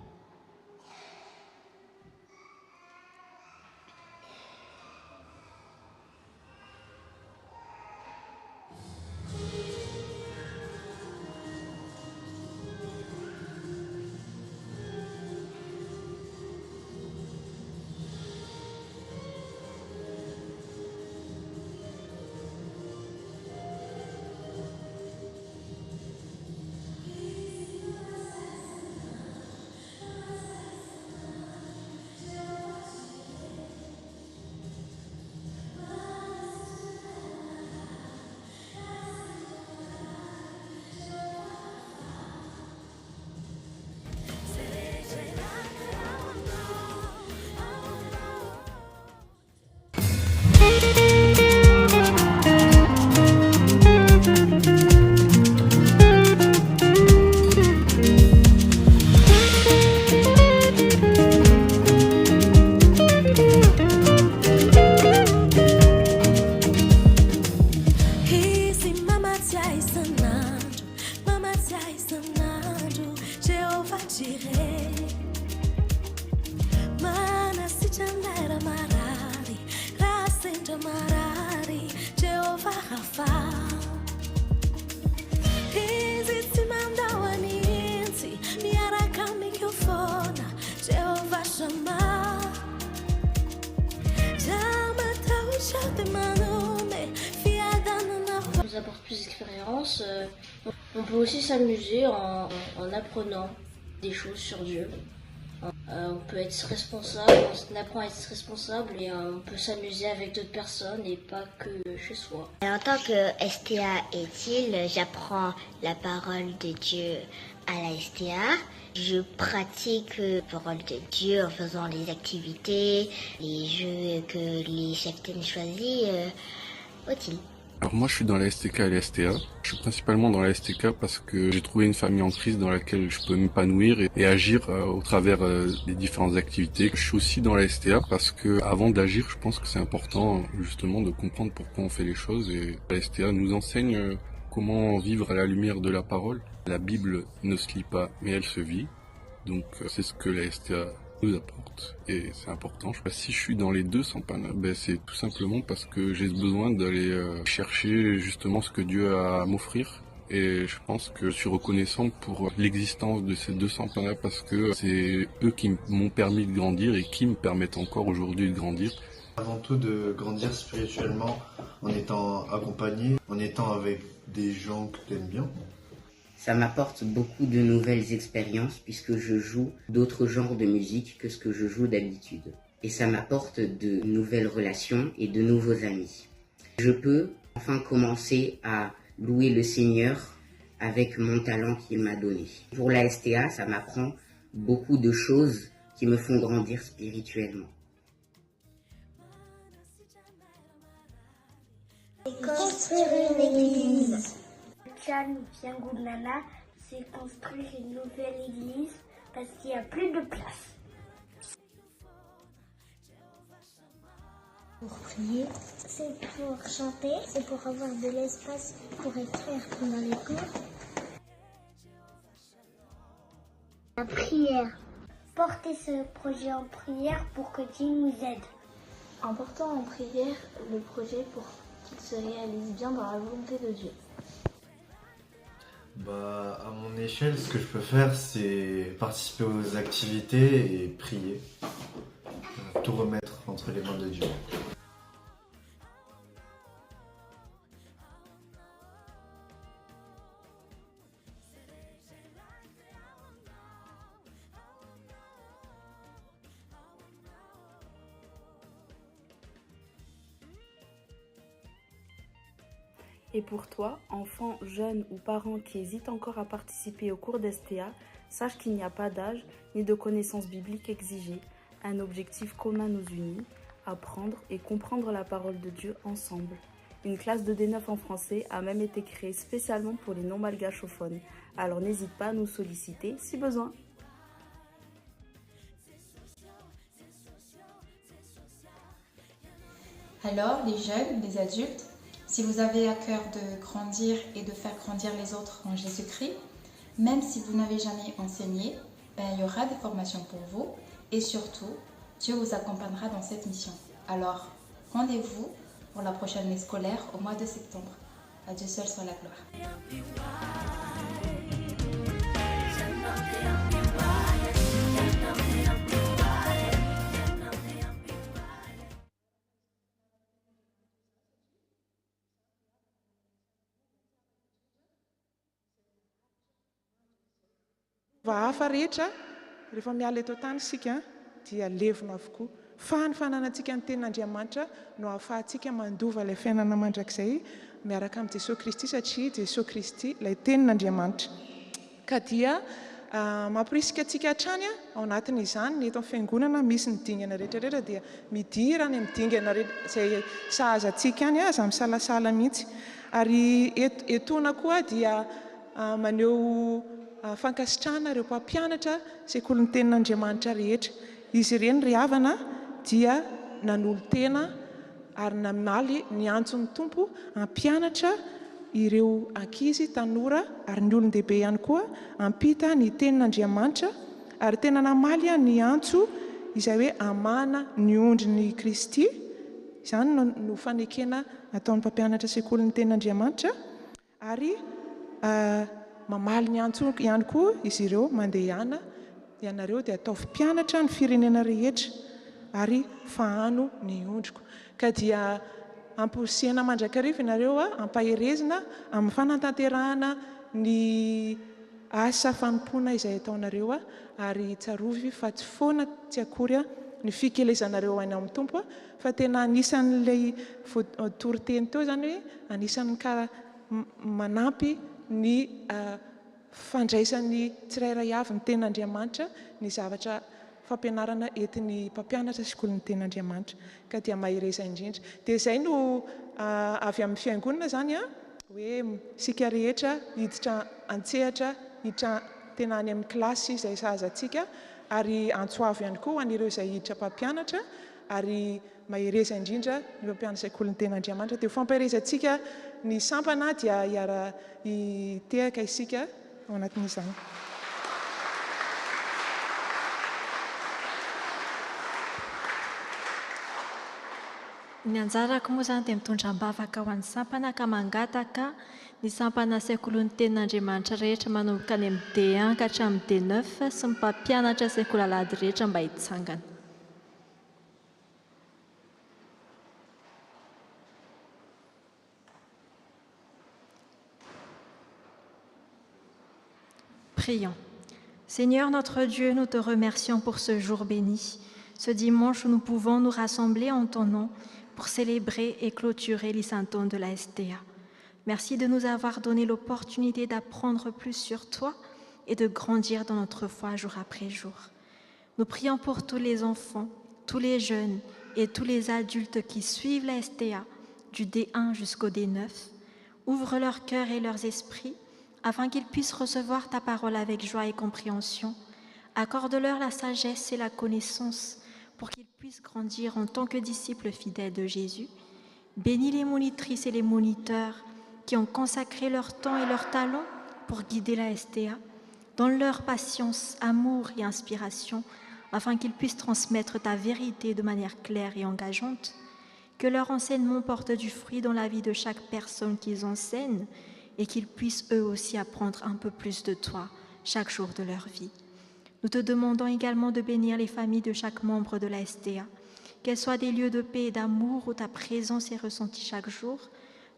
nous apporte plus d'expérience. On peut aussi s'amuser en apprenant des choses sur Dieu. On peut être responsable, on apprend à être responsable et on peut s'amuser avec d'autres personnes et pas que chez soi. En tant que STA et TIL, j'apprends la parole de Dieu à la STA. Je pratique la parole de Dieu en faisant les activités, les jeux que les cheftaines choisis au TIL. Alors moi je suis dans la STK et la STA. Je suis principalement dans la STK parce que j'ai trouvé une famille en crise dans laquelle je peux m'épanouir et agir au travers des différentes activités. Je suis aussi dans la STA parce que avant d'agir, je pense que c'est important justement de comprendre pourquoi on fait les choses, et la STA nous enseigne comment vivre à la lumière de la parole. La Bible ne se lit pas mais elle se vit. Donc c'est ce que la STA nous apporte et c'est important. Si je suis dans les deux Sampana, c'est tout simplement parce que j'ai besoin d'aller chercher justement ce que Dieu a à m'offrir. Et je pense que je suis reconnaissant pour l'existence de ces deux Sampana parce que c'est eux qui m'ont permis de grandir et qui me permettent encore aujourd'hui de grandir. Avant tout de grandir spirituellement en étant accompagné, en étant avec des gens que tu aimes bien. Ça m'apporte beaucoup de nouvelles expériences puisque je joue d'autres genres de musique que ce que je joue d'habitude. Et ça m'apporte de nouvelles relations et de nouveaux amis. Je peux enfin commencer à louer le Seigneur avec mon talent qu'il m'a donné. Pour la STA, ça m'apprend beaucoup de choses qui me font grandir spirituellement. Construire une église. Chan Fiangonana, c'est construire une nouvelle église parce qu'il n'y a plus de place. Pour prier, c'est pour chanter, c'est pour avoir de l'espace pour écrire pendant les cours. La prière. Porter ce projet en prière pour que Dieu nous aide. En portant en prière le projet pour qu'il se réalise bien dans la volonté de Dieu. À mon échelle, ce que je peux faire, c'est participer aux activités et prier. Tout remettre entre les mains de Dieu. Et pour toi, enfant, jeune ou parent qui hésite encore à participer au cours d'STA, sache qu'il n'y a pas d'âge ni de connaissances bibliques exigées. Un objectif commun nous unit, apprendre et comprendre la parole de Dieu ensemble. Une classe de D9 en français a même été créée spécialement pour les non-malgachophones. Alors n'hésite pas à nous solliciter si besoin. Alors, les jeunes, les adultes, si vous avez à cœur de grandir et de faire grandir les autres en Jésus-Christ, même si vous n'avez jamais enseigné, il y aura des formations pour vous et surtout, Dieu vous accompagnera dans cette mission. Alors, rendez-vous pour la prochaine année scolaire au mois de septembre. À Dieu seul soit la gloire. Hafa rehetra rehefa miala eto tany isika dia levona avokoa. Fananantsika ny tenin'Andriamanitra no ahafahantsika mandova ilay fiainana mandrakizay miaraka amin'ny Jesosy Kristy satria Jesosy Kristy ilay tenin'Andriamanitra. Ka dia mampirisika antsika hatrany ao anatin'izany ny eto amin'ny fiangonana misy ny dingana rehetrarehetra dia midira ny amin'ny dingana izay sahaza antsika any aza misalasala mihitsy. Ary etoana koa dia maneho fankasitrahana ireo mpampianatra sekoly ny tenin'Andriamanitra rehetra. Izy ireny ry havana dia nanolo-tena ary namaly ny antson'ny tompo hampianatra ireo ankizy tanora ary ny olon-dehibe ihany koa hampita ny tenin'Andriamanitra ary tena namaly ny antso izay hoe amana ny ondrin'ny Kristy. Izany no fanekena ataon'ny mpampianatra sekoly ny tenin'Andriamanitra ary mamaly ny antso ihany koa izy ireo mandehana ianareo dia ataovy mpianatra ny firenena rehetra ary fahano ny ondriko. Ka dia amposihana mandrakariva ianareo ampaherezina amin'ny fanantanterahana ny asa fanompoana izay ataonareo ary tsarovy fa tsy foana tsy akory ny fikelezanareo any amin'ny tompo fa tena anisan'ilay toriteny teo zany hoe anisan'ny manampy ny fandraisan'ny tsirairay avy ny tenin'Andriamanitra ny zavatra fampianarana entin'ny mpampianatra sekoly ny tenin'Andriamanitra. Ka dia mahereza indrindra. Dia izay no avy amin'ny fiangonana zany hoe sika rehetra hiditra antsehatra hiditra tena any amin'ny kilasy izay sahazatsika ary antsoavo ihany koa an'ireo izay hiditra mpampianatra ary mahereza indrindra ny mpampianatra sekoly ny tenin'Andriamanitra. Dia fampiherezantsika ny sampana dia hitehaka isika ao anatin'izany. Ny anjarako moa izany dia mitondra-bavaka ho an'ny sampana ka mangataka ny sampana sekoilon'ny tenin'Andriamanitra rehetra manomboka any amin'ny D1 ka hatramin'ny D9 sy ny mpampianatra sekolalady rehetra mba hitsangana. Prions. Seigneur notre Dieu, nous te remercions pour ce jour béni, ce dimanche où nous pouvons nous rassembler en ton nom pour célébrer et clôturer les saintons de la STA. Merci de nous avoir donné l'opportunité d'apprendre plus sur toi et de grandir dans notre foi jour après jour. Nous prions pour tous les enfants, tous les jeunes et tous les adultes qui suivent la STA du D1 jusqu'au D9. Ouvre leur cœur et leurs esprits afin qu'ils puissent recevoir ta parole avec joie et compréhension. Accorde-leur la sagesse et la connaissance pour qu'ils puissent grandir en tant que disciples fidèles de Jésus. Bénis les monitrices et les moniteurs qui ont consacré leur temps et leur talent pour guider la STA. Donne leur patience, amour et inspiration afin qu'ils puissent transmettre ta vérité de manière claire et engageante. Que leur enseignement porte du fruit dans la vie de chaque personne qu'ils enseignent et qu'ils puissent eux aussi apprendre un peu plus de toi chaque jour de leur vie. Nous te demandons également de bénir les familles de chaque membre de la STA, qu'elles soient des lieux de paix et d'amour où ta présence est ressentie chaque jour.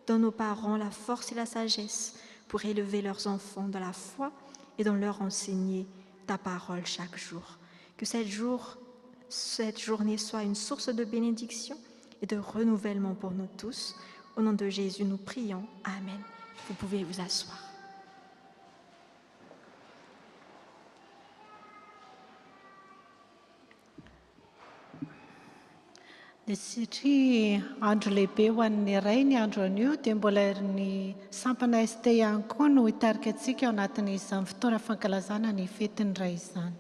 Donne aux parents la force et la sagesse pour élever leurs enfants dans la foi et dans leur enseigner ta parole chaque jour. Que cette journée soit une source de bénédiction et de renouvellement pour nous tous. Au nom de Jésus, nous prions. Amen. Vous pouvez vous asseoir. Dia satria andro lehibe ho an'ny iray ny andro anio dia mbola ny sampana ST ihany koa no hitarika antsika ao anatin'izany fotoana fankalazana ny fetiny iray izany.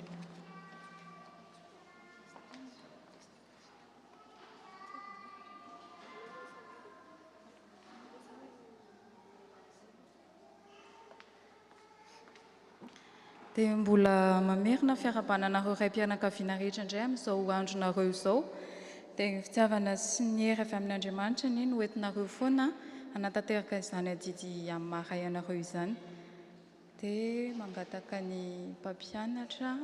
Dia mbola mamerina fiarabananareo iray mpianakaviana rehetra indray amin'izao andronareo izao. Dia ny fitiavana sy ny hery avy amin'Andriamanitra ny no entinareo foana hanatanteraka izany adidy amin'ny maharay anareo izany. Dia mangataka ny mpampianatra,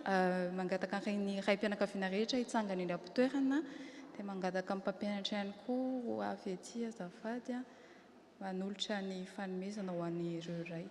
mangataka ny iray mpianakaviana rehetra hitsangana eny am-pitoerana, dia mangataka ny mpampianatra ihany koa ho avy ety azafady manolotra ny fanomezana ho an'ny ireo iray.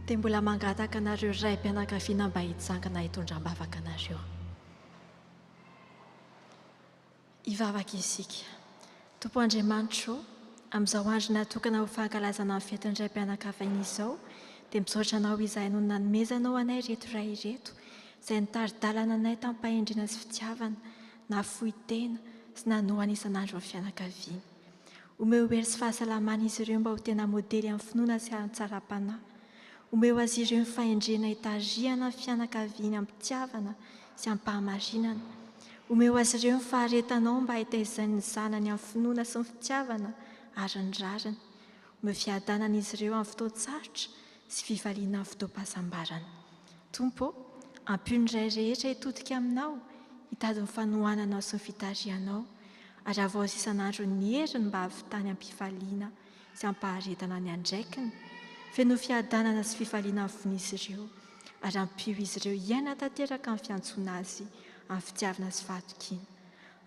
dia mbola mangataka anareo raim-pianakaviana mba hitsangana hitondram-bavaka anareo. Hivavaka isika. Tompo Andriamanitra, amin'izao andro natokana ho fankalazana amin'ny fetiny raim-pianakaviana izao, dia misaotra anao izahay no nanomezanao anay reto ray ireto, izay nitari-dalana anay tamin'ny fahendrena sy fitiavana, na fohy tena sy nanohana isan'andro amin'ny fianakaviana. Omeo hery sy fahasalamana izy ireo mba ho tena modely amin'ny finoana sy an-tsaram-panahy. Omeo azy ireo ny fahendrena hitarihana ny fianakaviana amin'ny pitiavana sy amin'ny mpahamarinana. Omeo azy ireo ny faharetanao mba hitaizan'ny zanany amin'ny finoana sy ny fitiavana ary ny rariny. Omeo fiadanana izy ireo amin'ny fotoan-tsarotra sy fifaliana amin'ny fotoam-pahasambarana. Tompo, ampio ny iray rehetra hitodika aminao, hitady ny fanohananao sy ny fitarihanao, ary avao isan'andro ny heriny mba havitany am-pifaliana sy ampaharetana ny andraikiny, feno fiadanana sy fifaliana amin'ny vonin'izy ireo, ary ampio izy ireo iaina tanteraka amin'ny fiantsoana azy amin'ny fitiavana sy fahatokiana.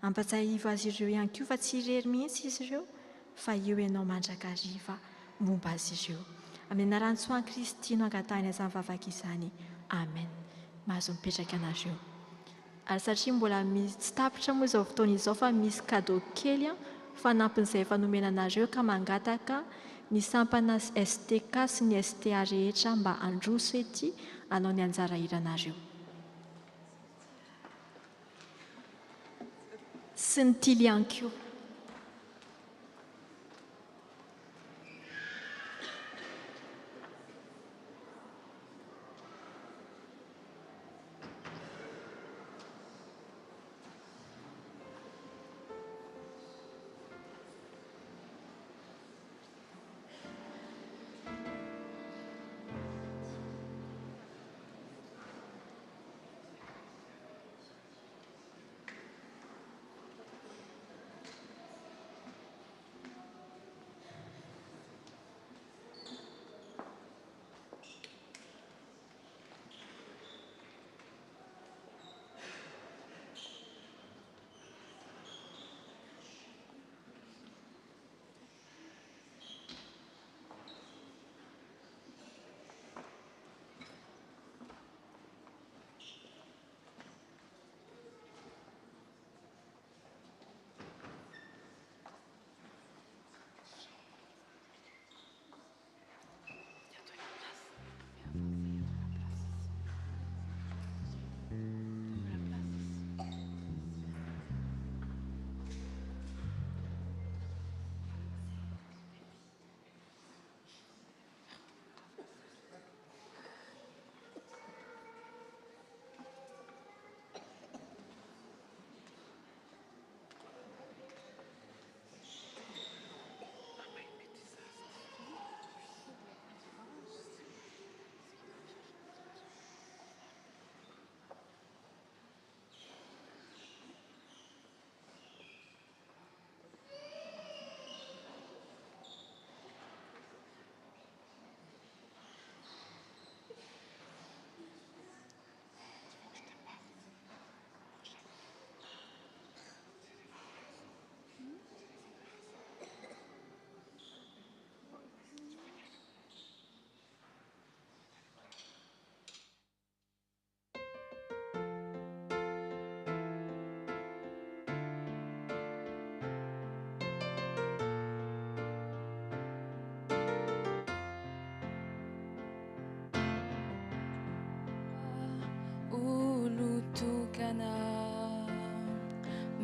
Ampatsiahivo azy ireo ihany koa fa tsy irery mihitsy izy ireo, fa eo ianao mandrakariva momba azy ireo. Amin'ny anaran'i Soa Kristy no angatahana izany vavaka izany. Amen. Mahazo mipetraka anareo. Ary satria mbola tsy tapitra moa izao fotoana izao fa misy cadeau kely fanampin'izay efa nomena anareo ka mangataka ny sampana STK sy ny STA rehetra mba handroso ety hanao ny anjara iranareo. Sy ny tily ihany koa.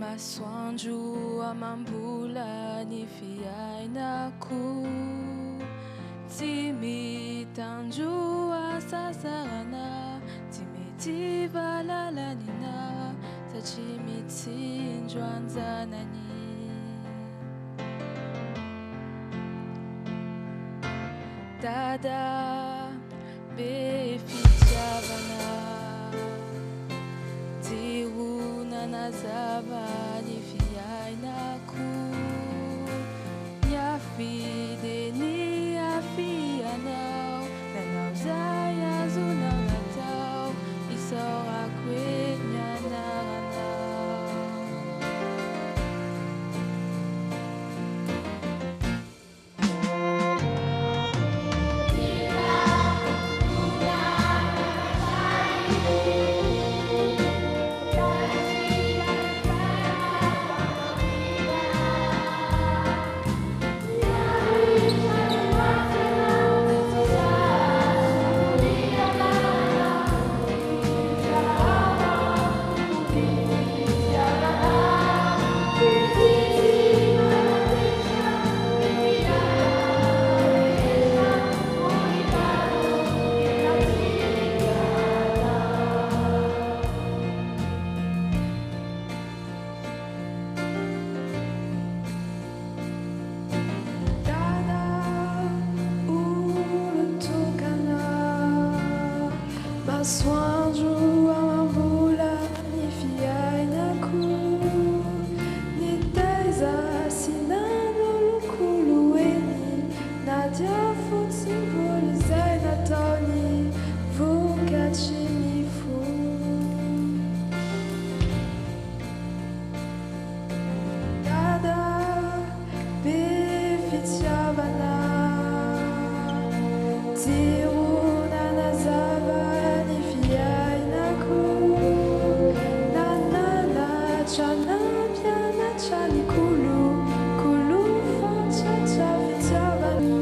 Masoandro amam-bola ny fiainako, tsy mitandro asasarana, tsy mety valalanina satria mitsindro anjanany. Dada be fitiavana, nazava ny fiainako, ny afide ny afianao, nanao zay azonao natao, isaorako hoe ny anaranao. Masoandro amam-bola ny fiainako, ny taiza sy nanolokolo eny, na dia fotsy vola izay nataony vokatry ny fo. Dada be fitiavana, tirona nazava ny fiainako, nananatra nampianatra ny kolo fantsatra fitiavana.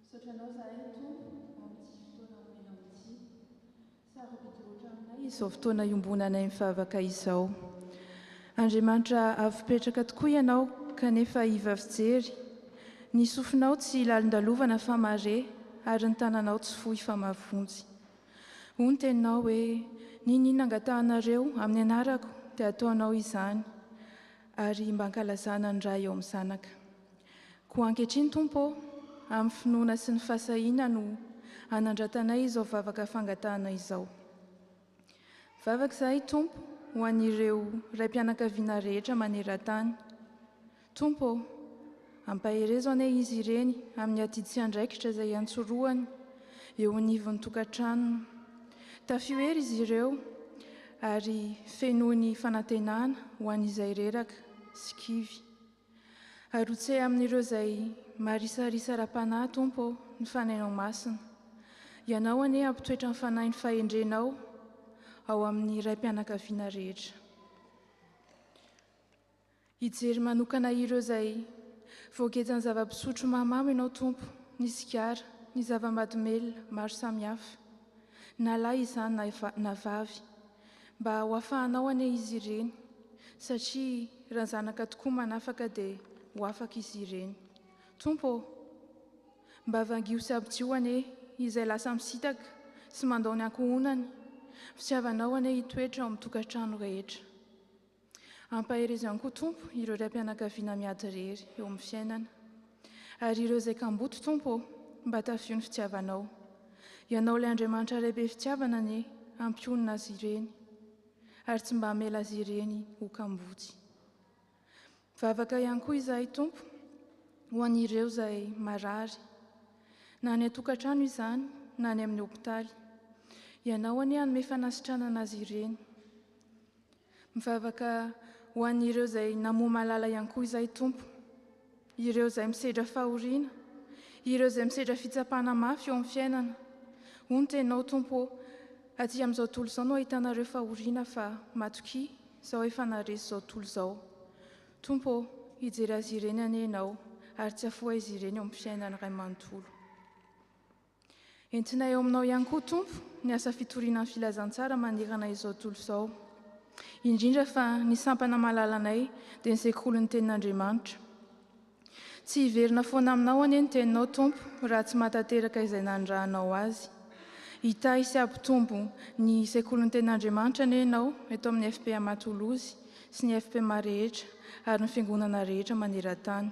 Sotranao zahay Tompo amin'ity fotoana omena amin'ity, sarobidy loatra aminay izao fotoana iombonanay mivavaka izao. Andriamanitra avipetraka tokoa ianao kanefa iva fijery, ny sofinao tsy lalindalovana fa mare ary ny tananao tsy fohy fa mavonjy. Hoy ny teninao hoe ninona angatahanareo amin'ny anarako dia ataonao izany ary mba ankalazana ny ray eo amin'ny zanaka. Koa ankehitriny Tompo, amin'ny finoana sy ny fahasahiana no anandratanay izao vavaka fangatahana izao. Vavaka izahay Tompo ho an'ireo raim-pianakaviana rehetra maneran-tany. Tompo, ampaherezao ane izy ireny amin'ny adidy sy andraikitra izay antsoroany eo anivon'ny tokantranony. Tafioery izy ireo ary fenoiny fanantenana ho an'izay reraka sy kivy. Arotsay amin'ireo izay marisarisa ra-panahy Tompo ny fanainao masina. Ianao ane ampitoetra ny fanahy ny fahendrenao ao amin'ny raim-pianakaviana rehetra. Hijery manokana ireo izay voagetsany zava-pisotro mahamamo ianao Tompo, ny sigara, ny zava-mahadomelina maro samihafa, na lahy izany na vavy, mba ho afahanao ane izy ireny, satria raha ny zanaka tokoa manafaka dia ho afaka izy ireny. Tompo, mba vangio sy abdio ane izay lasa misitaka sy mandao ny ankohonany, fitiavanao ane hitoetra ao amin'ny tokantrano rehetra. Ampahereza ihany koa Tompo ireo raim-pianakaviana miady rery eo amin'ny fiainana, ary ireo izay kamboto Tompo mba tafio ny fitiavanao. Ianao ilay Andriamanitra lehibe fitiavana ane ampionina azy ireny. ary tsy mba hamela azy ireny ho kambotsy. Vavaka ihany koa izahay Tompo ho an'ireo izay marary, na ny atokantrano izany na ny amin'ny hopitaly. Ianao anie hanome fanasitranana azy ireny. Mivavaka ho an'ireo izay namoa malala ihany koa izahay Tompo, ireo izay misedra fahoriana, ireo izay misedra fitsapana mafy eo amin'ny fiainana. Hoy ny teninao Tompo, aty amin'izao tontolo izao no ahitanareo fahoriana fa matoki izao efa naresy izao tontolo izao. Tompo, hijery azy ireny anie ianao ary tsy afoha izy ireny eo amin'ny fiainana iray manontolo. Entinay eo aminao ihany koa Tompo ny asa fitoriana ny filazantsara manerana izao tontolo izao. Indrindra fa ny sampana malalanay dia ny sekoly ny tenin'Andriamanitra. Tsy hiverina foana aminao anie ny teninao Tompo raha tsy matateraka izay nandrahanao azy. Hitahy sy ampitombo ny sekoly ny tenin'Andriamanitra anie ianao eto amin'ny FPA Matolozy sy ny FPMA rehetra ary ny fiangonana rehetra maneran-tany.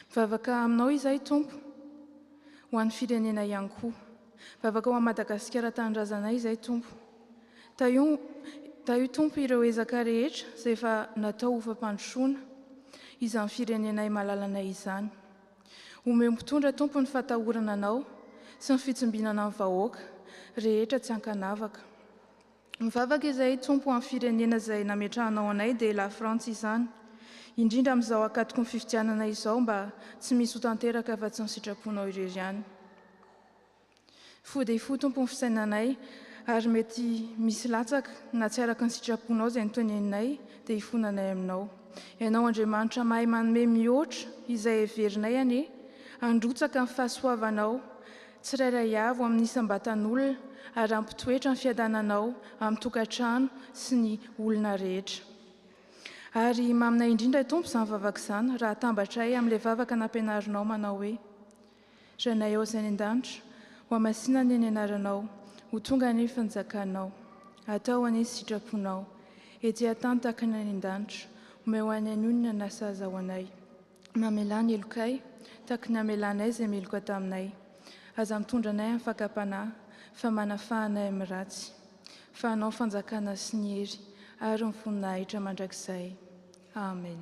Mivavaka aminao izahay Tompo ho an'ny firenena ihany koa. Vavaka ho an'i Madagasikara tanindrazanay izahay Tompo. Taio Tompo ireo ezaka rehetra izay efa natao ho fampandrosoana izany firenenay malalanay izany. Omeo mpitondra Tompo ny fatahorana anao sy ny fitsumbinana amin'ny vahoaka rehetra tsy hankanavaka. Mivavaka izahay Tompo amin'ny firenena izay nametrahanao anay dia la Frantsa izany. Indrindra amin'izao akatoko ny fifidianana izao mba tsy misy ho tanteraka fa tsy ny sitraponao irery ihany. Fo dia fo Tompo ny fisainanay ary mety misy latsaka na tsy araka ny sitraponao izay notoneninay dia hifonanay aminao. Ianao Andriamanitra mahay manome mihoatra izay heverinay anie, androtsaka ny fahasoavanao tsirairay avy amin'ny isam-batan'olona ary ampitoetra ny fiadananao amin'ny tokantrano sy ny olona rehetra. Ary maminay indrindra Tompo izany vavaka izany raha tambatray amin'ilay vavaka nampianarinao manao hoe: Ranay ao izay any an-danitra, ho amasinana ny anaranao, ho tonga ny fanjakanao, atao any sitraponao, ety an-tany tahaka ny any an-danitra, omeo any anonona na sahazahoanay. Mamelany elokay, tahaka ny amelanay izay meloka taminay. Aza mitondra anay amin'ny fakapanahy, fa manafahanay amin'ny ratsy. Fa anao fanjakana sy ny hery, ary ny voninahitra mandrakizay. Amen.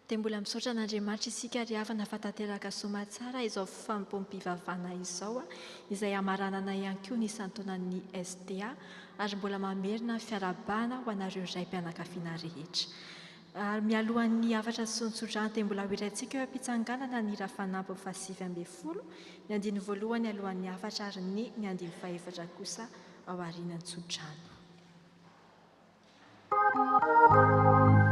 Dia mbola misaotra an'Andriamanitra isika ary havana fatateraka somatsara izao fampompivavana izao, izay amaranana ihany koa ny isan-taonan'ny STA, ary mbola mamerina ny fiarabana ho anareo iray mpianakaviana rehetra. Mialohan'ny hafatra sy ny tsodrano dia mbola hoerantsika eo am-pitsanganana ny rafanampy 7:20, ny andiny voalohany alohan'ny hafatra ary ny andiny fahaefatra kosa ao aorianan'ny tsodrano. Amen.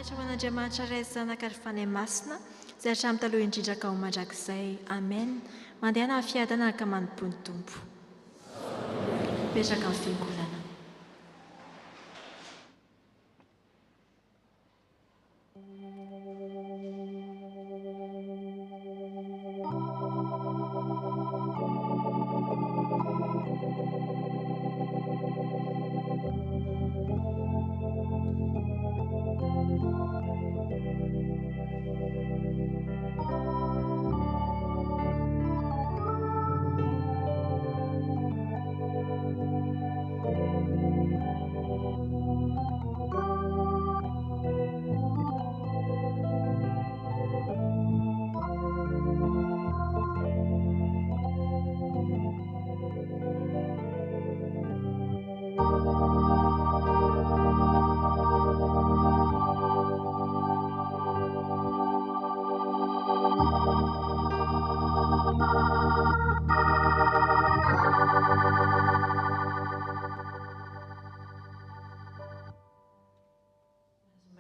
mampahafinaritra ho an'Andriamanitra ray zanaka ary fanay masina izay hatramin'ny taloha indrindraka ho mandrakizay. Amen. Mandehana amin'ny fiadana araka manompo ny tompo. Mipetraka amin'ny fiangonana.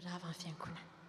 Brava, fiangonana.